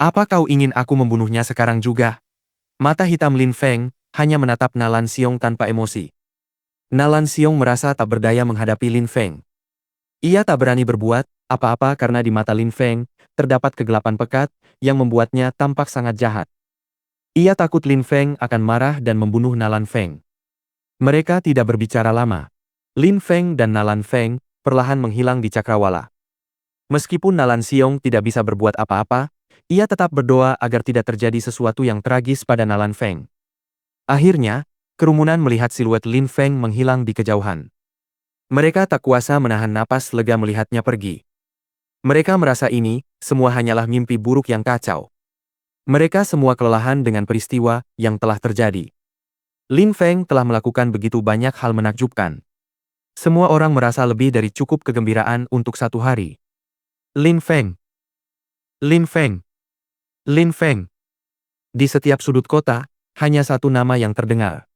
Apa kau ingin aku membunuhnya sekarang juga? Mata hitam Lin Feng hanya menatap Nalan Xiong tanpa emosi. Nalan Xiong merasa tak berdaya menghadapi Lin Feng. Ia tak berani berbuat apa-apa karena di mata Lin Feng terdapat kegelapan pekat yang membuatnya tampak sangat jahat. Ia takut Lin Feng akan marah dan membunuh Nalan Feng. Mereka tidak berbicara lama. Lin Feng dan Nalan Feng perlahan menghilang di cakrawala. Meskipun Nalan Xiong tidak bisa berbuat apa-apa, ia tetap berdoa agar tidak terjadi sesuatu yang tragis pada Nalan Feng. Akhirnya, kerumunan melihat siluet Lin Feng menghilang di kejauhan. Mereka tak kuasa menahan napas lega melihatnya pergi. Mereka merasa ini semua hanyalah mimpi buruk yang kacau. Mereka semua kelelahan dengan peristiwa yang telah terjadi. Lin Feng telah melakukan begitu banyak hal menakjubkan. Semua orang merasa lebih dari cukup kegembiraan untuk satu hari. Lin Feng. Lin Feng. Lin Feng. Di setiap sudut kota, hanya satu nama yang terdengar.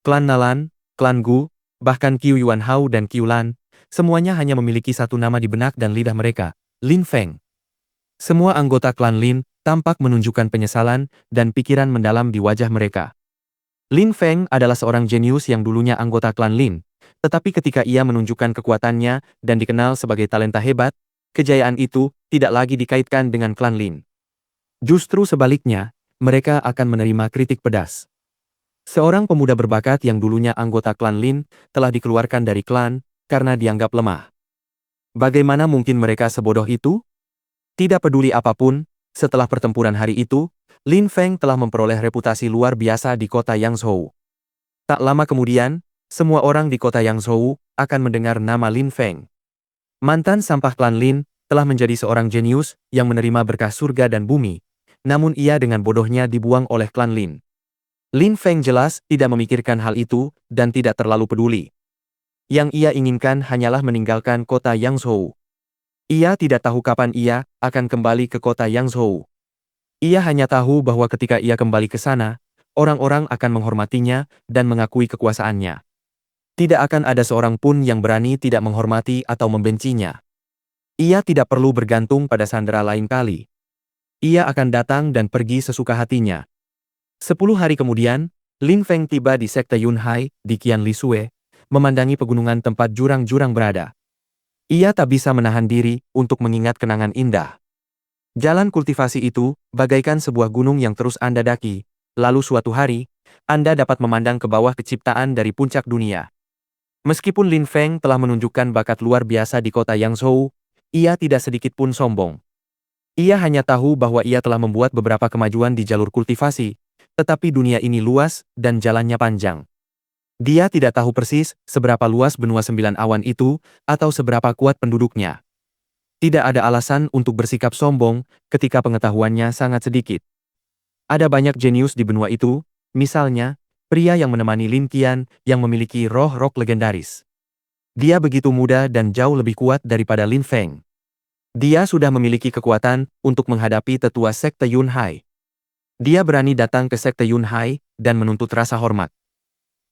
Klan Nalan, Klan Gu, bahkan Qiu Yuan Hao dan Qiu Lan, semuanya hanya memiliki satu nama di benak dan lidah mereka, Lin Feng. Semua anggota klan Lin tampak menunjukkan penyesalan dan pikiran mendalam di wajah mereka. Lin Feng adalah seorang jenius yang dulunya anggota klan Lin, tetapi ketika ia menunjukkan kekuatannya dan dikenal sebagai talenta hebat, kejayaan itu tidak lagi dikaitkan dengan klan Lin. Justru sebaliknya, mereka akan menerima kritik pedas. Seorang pemuda berbakat yang dulunya anggota klan Lin telah dikeluarkan dari klan karena dianggap lemah. Bagaimana mungkin mereka sebodoh itu? Tidak peduli apapun, setelah pertempuran hari itu, Lin Feng telah memperoleh reputasi luar biasa di kota Yangzhou. Tak lama kemudian, semua orang di kota Yangzhou akan mendengar nama Lin Feng. Mantan sampah klan Lin telah menjadi seorang jenius yang menerima berkah surga dan bumi, namun ia dengan bodohnya dibuang oleh klan Lin. Lin Feng jelas tidak memikirkan hal itu dan tidak terlalu peduli. Yang ia inginkan hanyalah meninggalkan kota Yangzhou. Ia tidak tahu kapan ia akan kembali ke kota Yangzhou. Ia hanya tahu bahwa ketika ia kembali ke sana, orang-orang akan menghormatinya dan mengakui kekuasaannya. Tidak akan ada seorang pun yang berani tidak menghormati atau membencinya. Ia tidak perlu bergantung pada sandera lain kali. Ia akan datang dan pergi sesuka hatinya. 10 hari kemudian, Lin Feng tiba di Sekte Yunhai, di Qianlisue, memandangi pegunungan tempat jurang-jurang berada. Ia tak bisa menahan diri untuk mengingat kenangan indah. Jalan kultivasi itu, bagaikan sebuah gunung yang terus Anda daki, lalu suatu hari, Anda dapat memandang ke bawah keciptaan dari puncak dunia. Meskipun Lin Feng telah menunjukkan bakat luar biasa di kota Yangzhou, ia tidak sedikit pun sombong. Ia hanya tahu bahwa ia telah membuat beberapa kemajuan di jalur kultivasi, tetapi dunia ini luas dan jalannya panjang. Dia tidak tahu persis seberapa luas benua 9 awan itu, atau seberapa kuat penduduknya. Tidak ada alasan untuk bersikap sombong ketika pengetahuannya sangat sedikit. Ada banyak jenius di benua itu, misalnya, pria yang menemani Lin Qian yang memiliki roh rock legendaris. Dia begitu muda dan jauh lebih kuat daripada Lin Feng. Dia sudah memiliki kekuatan untuk menghadapi tetua Sekte Yunhai. Dia berani datang ke Sekte Yunhai dan menuntut rasa hormat.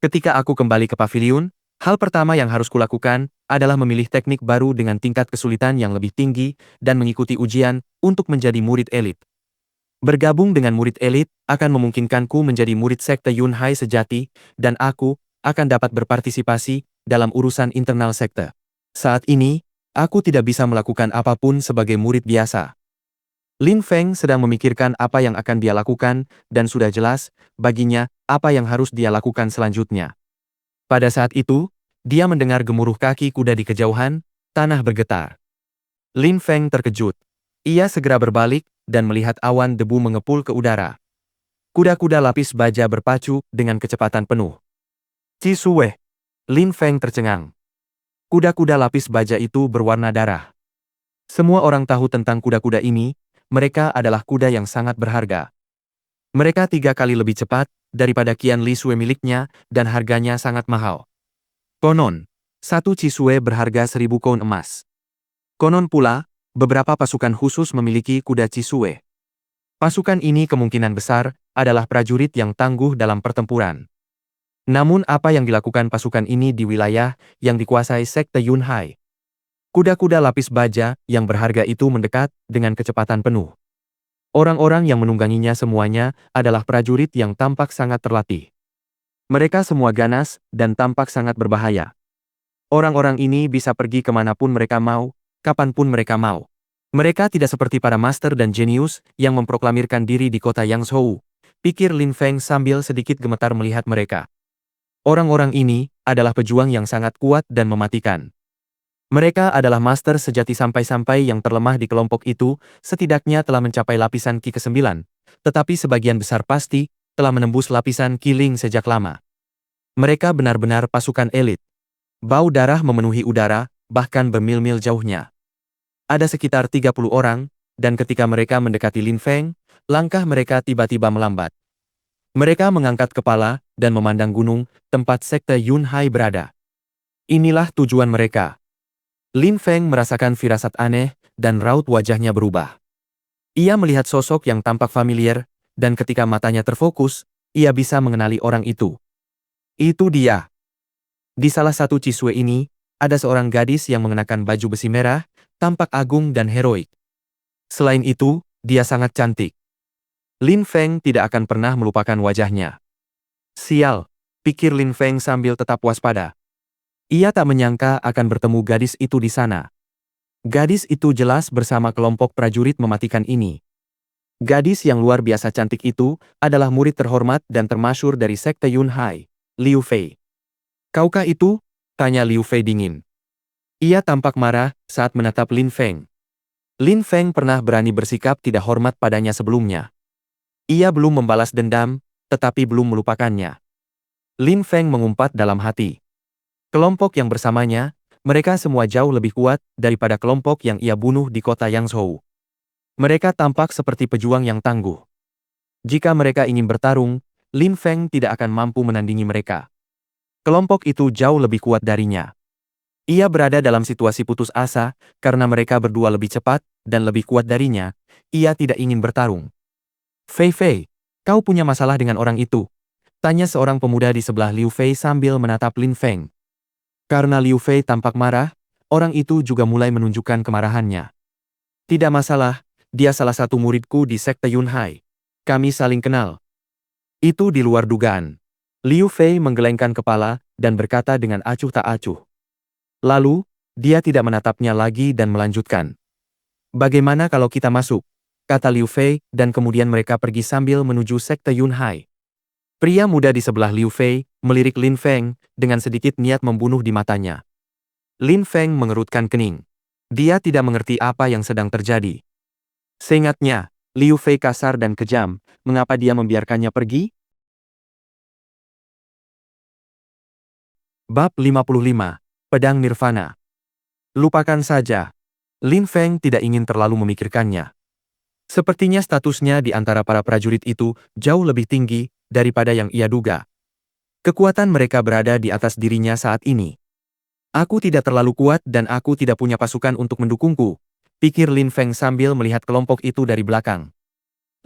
Ketika aku kembali ke paviliun, hal pertama yang harus kulakukan adalah memilih teknik baru dengan tingkat kesulitan yang lebih tinggi dan mengikuti ujian untuk menjadi murid elit. Bergabung dengan murid elit akan memungkinkanku menjadi murid Sekte Yunhai sejati, dan aku akan dapat berpartisipasi dalam urusan internal sekte. Saat ini, aku tidak bisa melakukan apapun sebagai murid biasa. Lin Feng sedang memikirkan apa yang akan dia lakukan, dan sudah jelas, baginya, apa yang harus dia lakukan selanjutnya. Pada saat itu, dia mendengar gemuruh kaki kuda di kejauhan, tanah bergetar. Lin Feng terkejut. Ia segera berbalik, dan melihat awan debu mengepul ke udara. Kuda-kuda lapis baja berpacu dengan kecepatan penuh. Cisue. Lin Feng tercengang. Kuda-kuda lapis baja itu berwarna darah. Semua orang tahu tentang kuda-kuda ini, mereka adalah kuda yang sangat berharga. Mereka 3 kali lebih cepat daripada Qianlisue miliknya, dan harganya sangat mahal. Konon, 1 Cisue berharga 1000 koin emas. Konon pula, beberapa pasukan khusus memiliki kuda Cisue. Pasukan ini kemungkinan besar adalah prajurit yang tangguh dalam pertempuran. Namun apa yang dilakukan pasukan ini di wilayah yang dikuasai Sekte Yunhai? Kuda-kuda lapis baja yang berharga itu mendekat dengan kecepatan penuh. Orang-orang yang menungganginya semuanya adalah prajurit yang tampak sangat terlatih. Mereka semua ganas dan tampak sangat berbahaya. Orang-orang ini bisa pergi kemanapun mereka mau, kapanpun mereka mau. Mereka tidak seperti para master dan jenius yang memproklamirkan diri di kota Yangzhou, pikir Lin Feng sambil sedikit gemetar melihat mereka. Orang-orang ini adalah pejuang yang sangat kuat dan mematikan. Mereka adalah master sejati sampai-sampai yang terlemah di kelompok itu, setidaknya telah mencapai lapisan Qi ke-9, tetapi sebagian besar pasti telah menembus lapisan Qi Ling sejak lama. Mereka benar-benar pasukan elit. Bau darah memenuhi udara, bahkan bermil-mil jauhnya. Ada sekitar 30 orang, dan ketika mereka mendekati Lin Feng, langkah mereka tiba-tiba melambat. Mereka mengangkat kepala dan memandang gunung, tempat Sekte Yunhai berada. Inilah tujuan mereka. Lin Feng merasakan firasat aneh, dan raut wajahnya berubah. Ia melihat sosok yang tampak familiar, dan ketika matanya terfokus, ia bisa mengenali orang itu. Itu dia. Di salah satu Cisue ini, ada seorang gadis yang mengenakan baju besi merah, tampak agung dan heroik. Selain itu, dia sangat cantik. Lin Feng tidak akan pernah melupakan wajahnya. Sial, pikir Lin Feng sambil tetap waspada. Ia tak menyangka akan bertemu gadis itu di sana. Gadis itu jelas bersama kelompok prajurit mematikan ini. Gadis yang luar biasa cantik itu adalah murid terhormat dan termasyhur dari Sekte Yunhai, Liu Fei. "Kaukah itu?" tanya Liu Fei dingin. Ia tampak marah saat menatap Lin Feng. Lin Feng pernah berani bersikap tidak hormat padanya sebelumnya. Ia belum membalas dendam, tetapi belum melupakannya. Lin Feng mengumpat dalam hati. Kelompok yang bersamanya, mereka semua jauh lebih kuat daripada kelompok yang ia bunuh di kota Yangzhou. Mereka tampak seperti pejuang yang tangguh. Jika mereka ingin bertarung, Lin Feng tidak akan mampu menandingi mereka. Kelompok itu jauh lebih kuat darinya. Ia berada dalam situasi putus asa, karena mereka berdua lebih cepat dan lebih kuat darinya. Ia tidak ingin bertarung. "Fei Fei, kau punya masalah dengan orang itu?" tanya seorang pemuda di sebelah Liu Fei sambil menatap Lin Feng. Karena Liu Fei tampak marah, orang itu juga mulai menunjukkan kemarahannya. Tidak masalah, dia salah satu muridku di Sekte Yunhai. Kami saling kenal. Itu di luar dugaan. Liu Fei menggelengkan kepala dan berkata dengan acuh tak acuh. Lalu, dia tidak menatapnya lagi dan melanjutkan. Bagaimana kalau kita masuk? Kata Liu Fei, dan kemudian mereka pergi sambil menuju Sekte Yunhai. Pria muda di sebelah Liu Fei melirik Lin Feng dengan sedikit niat membunuh di matanya. Lin Feng mengerutkan kening. Dia tidak mengerti apa yang sedang terjadi. Seingatnya, Liu Fei kasar dan kejam. Mengapa dia membiarkannya pergi? Bab 55. Pedang Nirvana. Lupakan saja. Lin Feng tidak ingin terlalu memikirkannya. Sepertinya statusnya di antara para prajurit itu jauh lebih tinggi daripada yang ia duga. Kekuatan mereka berada di atas dirinya saat ini. Aku tidak terlalu kuat dan aku tidak punya pasukan untuk mendukungku, pikir Lin Feng sambil melihat kelompok itu dari belakang.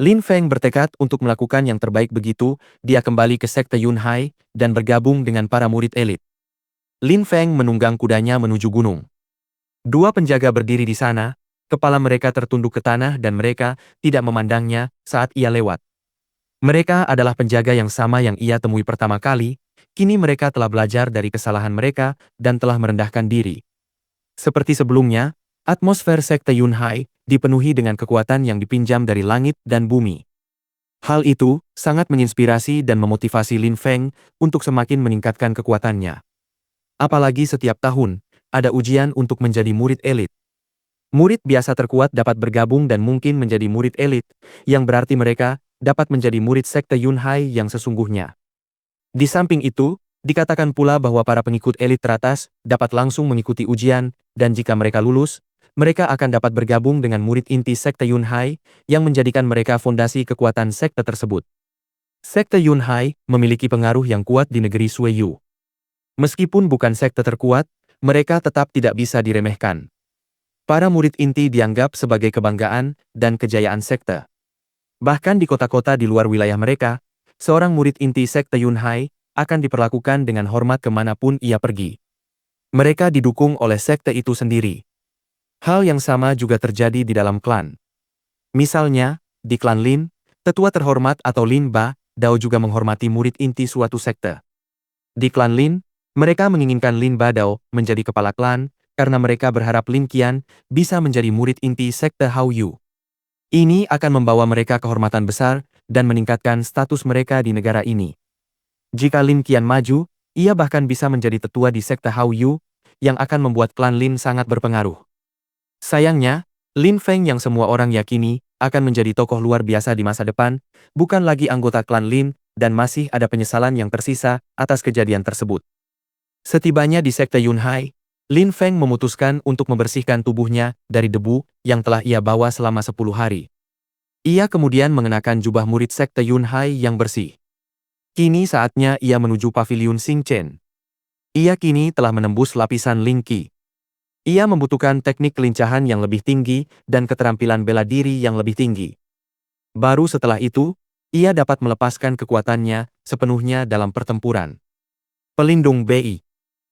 Lin Feng bertekad untuk melakukan yang terbaik begitu, dia kembali ke Sekte Yunhai dan bergabung dengan para murid elit. Lin Feng menunggang kudanya menuju gunung. Dua penjaga berdiri di sana, kepala mereka tertunduk ke tanah dan mereka tidak memandangnya saat ia lewat. Mereka adalah penjaga yang sama yang ia temui pertama kali, kini mereka telah belajar dari kesalahan mereka dan telah merendahkan diri. Seperti sebelumnya, atmosfer Sekte Yunhai dipenuhi dengan kekuatan yang dipinjam dari langit dan bumi. Hal itu sangat menginspirasi dan memotivasi Lin Feng untuk semakin meningkatkan kekuatannya. Apalagi setiap tahun, ada ujian untuk menjadi murid elit. Murid biasa terkuat dapat bergabung dan mungkin menjadi murid elit, yang berarti mereka dapat menjadi murid Sekte Yunhai yang sesungguhnya. Di samping itu, dikatakan pula bahwa para pengikut elit teratas dapat langsung mengikuti ujian, dan jika mereka lulus, mereka akan dapat bergabung dengan murid inti Sekte Yunhai yang menjadikan mereka fondasi kekuatan sekte tersebut. Sekte Yunhai memiliki pengaruh yang kuat di negeri Sueyu. Meskipun bukan sekte terkuat, mereka tetap tidak bisa diremehkan. Para murid inti dianggap sebagai kebanggaan dan kejayaan sekte. Bahkan di kota-kota di luar wilayah mereka, seorang murid inti Sekte Yunhai akan diperlakukan dengan hormat kemanapun ia pergi. Mereka didukung oleh sekte itu sendiri. Hal yang sama juga terjadi di dalam klan. Misalnya, di klan Lin, tetua terhormat atau Lin Ba Dao juga menghormati murid inti suatu sekte. Di klan Lin, mereka menginginkan Lin Ba Dao menjadi kepala klan karena mereka berharap Lin Qian bisa menjadi murid inti sekte Hao Yu. Ini akan membawa mereka kehormatan besar dan meningkatkan status mereka di negara ini. Jika Lin Qian maju, ia bahkan bisa menjadi tetua di sekte Hao Yu, yang akan membuat klan Lin sangat berpengaruh. Sayangnya, Lin Feng yang semua orang yakini akan menjadi tokoh luar biasa di masa depan, bukan lagi anggota klan Lin, dan masih ada penyesalan yang tersisa atas kejadian tersebut. Setibanya di Sekte Yunhai, Lin Feng memutuskan untuk membersihkan tubuhnya dari debu yang telah ia bawa selama 10 hari. Ia kemudian mengenakan jubah murid Sekte Yunhai yang bersih. Kini saatnya ia menuju paviliun Xing Chen. Ia kini telah menembus lapisan Ling Qi. Ia membutuhkan teknik kelincahan yang lebih tinggi dan keterampilan bela diri yang lebih tinggi. Baru setelah itu, ia dapat melepaskan kekuatannya sepenuhnya dalam pertempuran. Pelindung BI.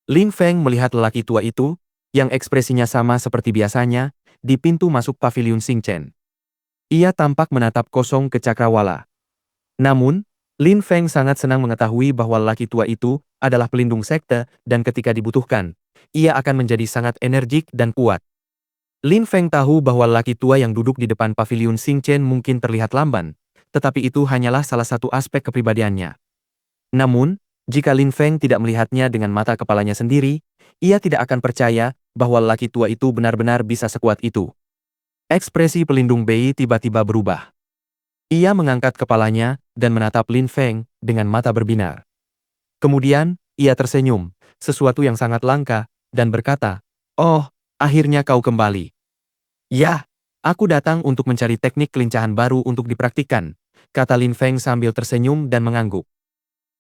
Lin Feng melihat lelaki tua itu, yang ekspresinya sama seperti biasanya, di pintu masuk paviliun Xing Chen. Ia tampak menatap kosong ke cakrawala. Namun, Lin Feng sangat senang mengetahui bahwa lelaki tua itu adalah pelindung sekte dan ketika dibutuhkan, ia akan menjadi sangat energik dan kuat. Lin Feng tahu bahwa lelaki tua yang duduk di depan paviliun Xing Chen mungkin terlihat lamban, tetapi itu hanyalah salah satu aspek kepribadiannya. Namun, jika Lin Feng tidak melihatnya dengan mata kepalanya sendiri, ia tidak akan percaya bahwa lelaki tua itu benar-benar bisa sekuat itu. Ekspresi pelindung Bei tiba-tiba berubah. Ia mengangkat kepalanya dan menatap Lin Feng dengan mata berbinar. Kemudian, ia tersenyum, sesuatu yang sangat langka, dan berkata, "Oh, akhirnya kau kembali." "Ya, aku datang untuk mencari teknik kelincahan baru untuk dipraktikkan," kata Lin Feng sambil tersenyum dan mengangguk.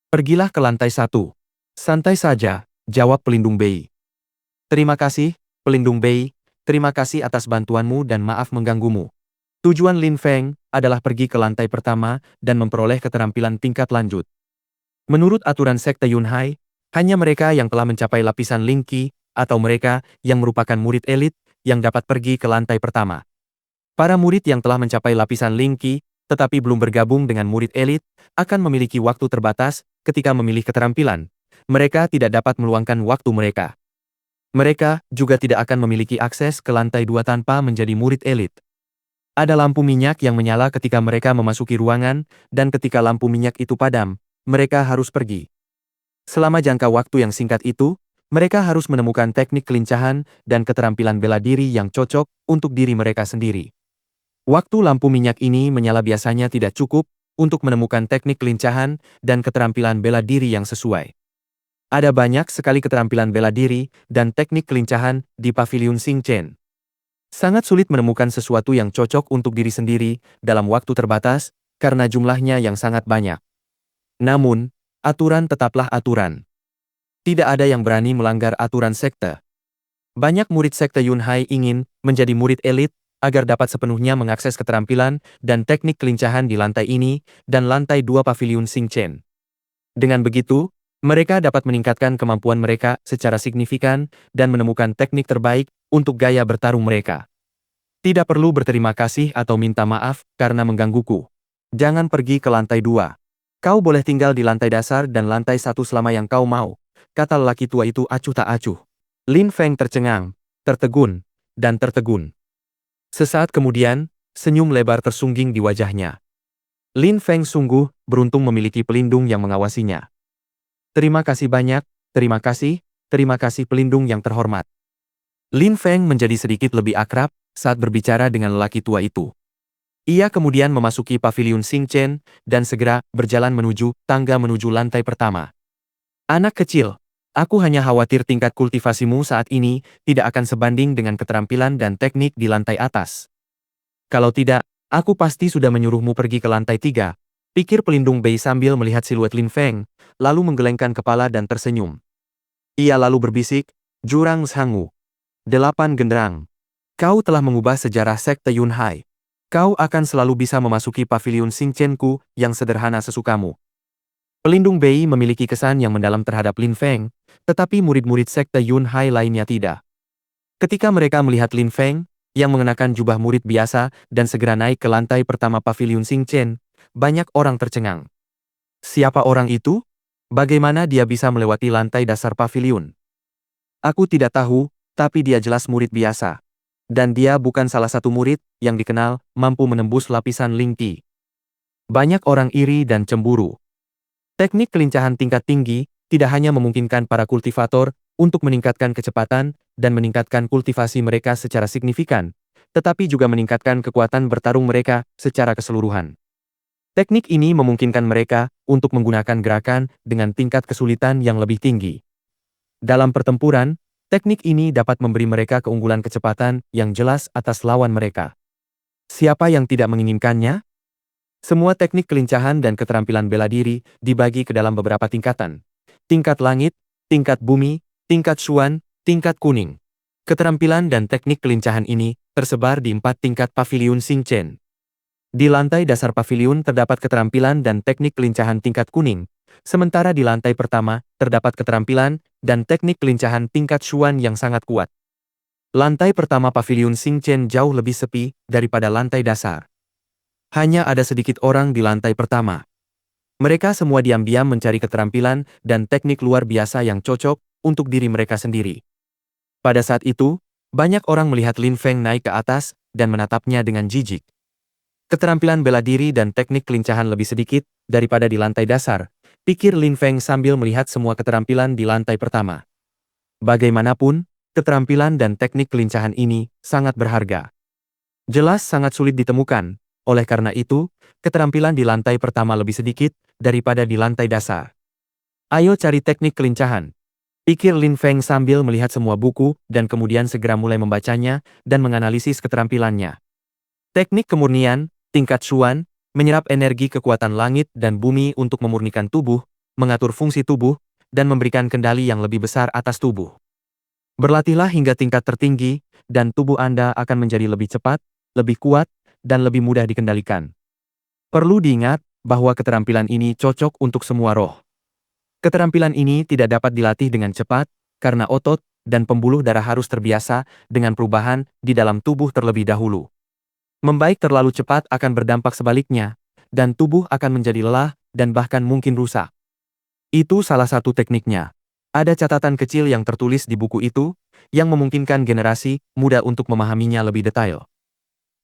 "Pergilah ke lantai 1. Santai saja," jawab pelindung Bei. "Terima kasih, pelindung Bei, terima kasih atas bantuanmu dan maaf mengganggumu." Tujuan Lin Feng adalah pergi ke lantai pertama dan memperoleh keterampilan tingkat lanjut. Menurut aturan Sekte Yunhai, Hanya mereka yang telah mencapai lapisan Lin Qi, atau mereka yang merupakan murid elit, yang dapat pergi ke lantai pertama. Para murid yang telah mencapai lapisan Lin Qi, tetapi belum bergabung dengan murid elit, akan memiliki waktu terbatas ketika memilih keterampilan. Mereka tidak dapat meluangkan waktu mereka. Mereka juga tidak akan memiliki akses ke lantai 2 tanpa menjadi murid elit. Ada lampu minyak yang menyala ketika mereka memasuki ruangan, dan ketika lampu minyak itu padam, mereka harus pergi. Selama jangka waktu yang singkat itu, mereka harus menemukan teknik kelincahan dan keterampilan bela diri yang cocok untuk diri mereka sendiri. Waktu lampu minyak ini menyala biasanya tidak cukup untuk menemukan teknik kelincahan dan keterampilan bela diri yang sesuai. Ada banyak sekali keterampilan bela diri dan teknik kelincahan di Paviliun Xingchen. Sangat sulit menemukan sesuatu yang cocok untuk diri sendiri dalam waktu terbatas karena jumlahnya yang sangat banyak. Namun, aturan tetaplah aturan. Tidak ada yang berani melanggar aturan sekte. Banyak murid sekte Yunhai ingin menjadi murid elit agar dapat sepenuhnya mengakses keterampilan dan teknik kelincahan di lantai ini dan lantai 2 Paviliun Xingchen. Dengan begitu, mereka dapat meningkatkan kemampuan mereka secara signifikan dan menemukan teknik terbaik untuk gaya bertarung mereka. Tidak perlu berterima kasih atau minta maaf karena menggangguku. Jangan pergi ke lantai 2. Kau boleh tinggal di lantai dasar dan lantai 1 selama yang kau mau, kata lelaki tua itu acuh tak acuh. Lin Feng tercengang, tertegun, dan tertegun. Sesaat kemudian, senyum lebar tersungging di wajahnya. Lin Feng sungguh beruntung memiliki pelindung yang mengawasinya. Terima kasih banyak, terima kasih pelindung yang terhormat. Lin Feng menjadi sedikit lebih akrab saat berbicara dengan lelaki tua itu. Ia kemudian memasuki Paviliun Xingchen dan segera berjalan menuju tangga menuju lantai pertama. Anak kecil, aku hanya khawatir tingkat kultivasimu saat ini tidak akan sebanding dengan keterampilan dan teknik di lantai atas. Kalau tidak, aku pasti sudah menyuruhmu pergi ke lantai 3, pikir pelindung Bei sambil melihat siluet Lin Feng, lalu menggelengkan kepala dan tersenyum. Ia lalu berbisik, Jurang Zhangwu. 8 genderang. Kau telah mengubah sejarah sekte Yunhai. Kau akan selalu bisa memasuki Paviliun Xingchen-ku yang sederhana sesukamu. Pelindung Bei memiliki kesan yang mendalam terhadap Lin Feng, tetapi murid-murid sekte Yunhai lainnya tidak. Ketika mereka melihat Lin Feng, yang mengenakan jubah murid biasa dan segera naik ke lantai pertama Paviliun Xingchen, banyak orang tercengang. Siapa orang itu? Bagaimana dia bisa melewati lantai dasar paviliun? Aku tidak tahu, tapi dia jelas murid biasa. Dan dia bukan salah satu murid yang dikenal mampu menembus lapisan Lin Qi. Banyak orang iri dan cemburu. Teknik kelincahan tingkat tinggi tidak hanya memungkinkan para kultivator untuk meningkatkan kecepatan dan meningkatkan kultivasi mereka secara signifikan, tetapi juga meningkatkan kekuatan bertarung mereka secara keseluruhan. Teknik ini memungkinkan mereka untuk menggunakan gerakan dengan tingkat kesulitan yang lebih tinggi. Dalam pertempuran, teknik ini dapat memberi mereka keunggulan kecepatan yang jelas atas lawan mereka. Siapa yang tidak menginginkannya? Semua teknik kelincahan dan keterampilan bela diri dibagi ke dalam beberapa tingkatan. Tingkat langit, tingkat bumi, tingkat Xuan, tingkat kuning. Keterampilan dan teknik kelincahan ini tersebar di 4 tingkat Paviliun Xingchen. Di lantai dasar paviliun terdapat keterampilan dan teknik kelincahan tingkat kuning, sementara di lantai pertama terdapat keterampilan dan teknik kelincahan tingkat Xuan yang sangat kuat. Lantai pertama Paviliun Xingchen jauh lebih sepi daripada lantai dasar. Hanya ada sedikit orang di lantai pertama. Mereka semua diam-diam mencari keterampilan dan teknik luar biasa yang cocok untuk diri mereka sendiri. Pada saat itu, banyak orang melihat Lin Feng naik ke atas dan menatapnya dengan jijik. Keterampilan bela diri dan teknik kelincahan lebih sedikit daripada di lantai dasar, pikir Lin Feng sambil melihat semua keterampilan di lantai pertama. Bagaimanapun, keterampilan dan teknik kelincahan ini sangat berharga. Jelas sangat sulit ditemukan, oleh karena itu, keterampilan di lantai pertama lebih sedikit daripada di lantai dasar. Ayo cari teknik kelincahan, pikir Lin Feng sambil melihat semua buku dan kemudian segera mulai membacanya dan menganalisis keterampilannya. Teknik kemurnian, tingkat Xuan, menyerap energi kekuatan langit dan bumi untuk memurnikan tubuh, mengatur fungsi tubuh, dan memberikan kendali yang lebih besar atas tubuh. Berlatihlah hingga tingkat tertinggi, dan tubuh Anda akan menjadi lebih cepat, lebih kuat, dan lebih mudah dikendalikan. Perlu diingat bahwa keterampilan ini cocok untuk semua roh. Keterampilan ini tidak dapat dilatih dengan cepat, karena otot dan pembuluh darah harus terbiasa dengan perubahan di dalam tubuh terlebih dahulu. Membaik terlalu cepat akan berdampak sebaliknya, dan tubuh akan menjadi lelah dan bahkan mungkin rusak. Itu salah satu tekniknya. Ada catatan kecil yang tertulis di buku itu, yang memungkinkan generasi muda untuk memahaminya lebih detail.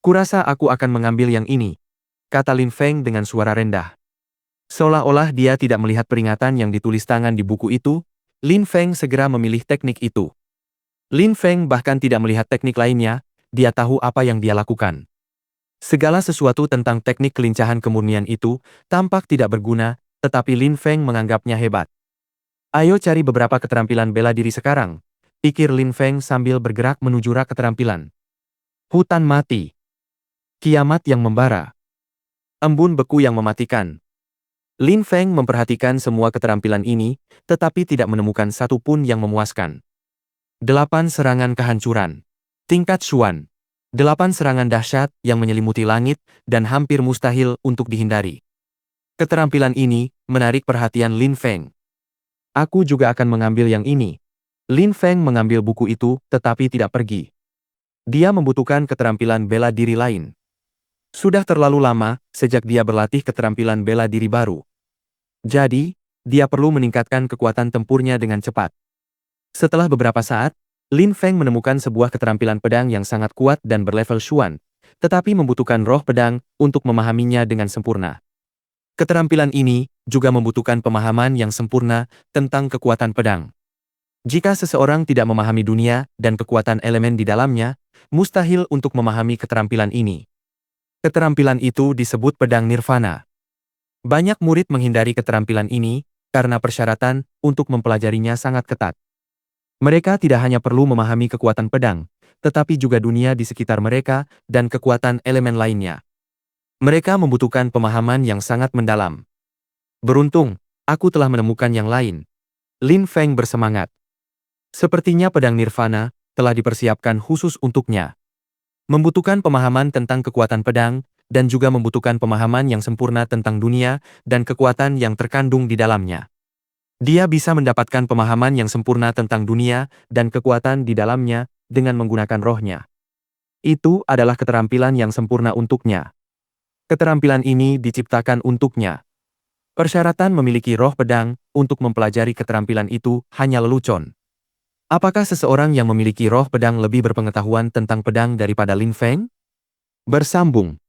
Kurasa aku akan mengambil yang ini, kata Lin Feng dengan suara rendah. Seolah-olah dia tidak melihat peringatan yang ditulis tangan di buku itu, Lin Feng segera memilih teknik itu. Lin Feng bahkan tidak melihat teknik lainnya, dia tahu apa yang dia lakukan. Segala sesuatu tentang teknik kelincahan kemurnian itu tampak tidak berguna, tetapi Lin Feng menganggapnya hebat. Ayo cari beberapa keterampilan bela diri sekarang, pikir Lin Feng sambil bergerak menuju rak keterampilan. Hutan mati. Kiamat yang membara. Embun beku yang mematikan. Lin Feng memperhatikan semua keterampilan ini, tetapi tidak menemukan satu pun yang memuaskan. 8 serangan kehancuran. Tingkat Xuan. 8 serangan dahsyat yang menyelimuti langit dan hampir mustahil untuk dihindari. Keterampilan ini menarik perhatian Lin Feng. Aku juga akan mengambil yang ini. Lin Feng mengambil buku itu tetapi tidak pergi. Dia membutuhkan keterampilan bela diri lain. Sudah terlalu lama sejak dia berlatih keterampilan bela diri baru. Jadi, dia perlu meningkatkan kekuatan tempurnya dengan cepat. Setelah beberapa saat, Lin Feng menemukan sebuah keterampilan pedang yang sangat kuat dan berlevel Xuan, tetapi membutuhkan roh pedang untuk memahaminya dengan sempurna. Keterampilan ini juga membutuhkan pemahaman yang sempurna tentang kekuatan pedang. Jika seseorang tidak memahami dunia dan kekuatan elemen di dalamnya, mustahil untuk memahami keterampilan ini. Keterampilan itu disebut pedang nirvana. Banyak murid menghindari keterampilan ini karena persyaratan untuk mempelajarinya sangat ketat. Mereka tidak hanya perlu memahami kekuatan pedang, tetapi juga dunia di sekitar mereka dan kekuatan elemen lainnya. Mereka membutuhkan pemahaman yang sangat mendalam. Beruntung, aku telah menemukan yang lain. Lin Feng bersemangat. Sepertinya pedang nirvana telah dipersiapkan khusus untuknya. Membutuhkan pemahaman tentang kekuatan pedang, dan juga membutuhkan pemahaman yang sempurna tentang dunia dan kekuatan yang terkandung di dalamnya. Dia bisa mendapatkan pemahaman yang sempurna tentang dunia dan kekuatan di dalamnya dengan menggunakan rohnya. Itu adalah keterampilan yang sempurna untuknya. Keterampilan ini diciptakan untuknya. Persyaratan memiliki roh pedang untuk mempelajari keterampilan itu hanya lelucon. Apakah seseorang yang memiliki roh pedang lebih berpengetahuan tentang pedang daripada Lin Feng? Bersambung.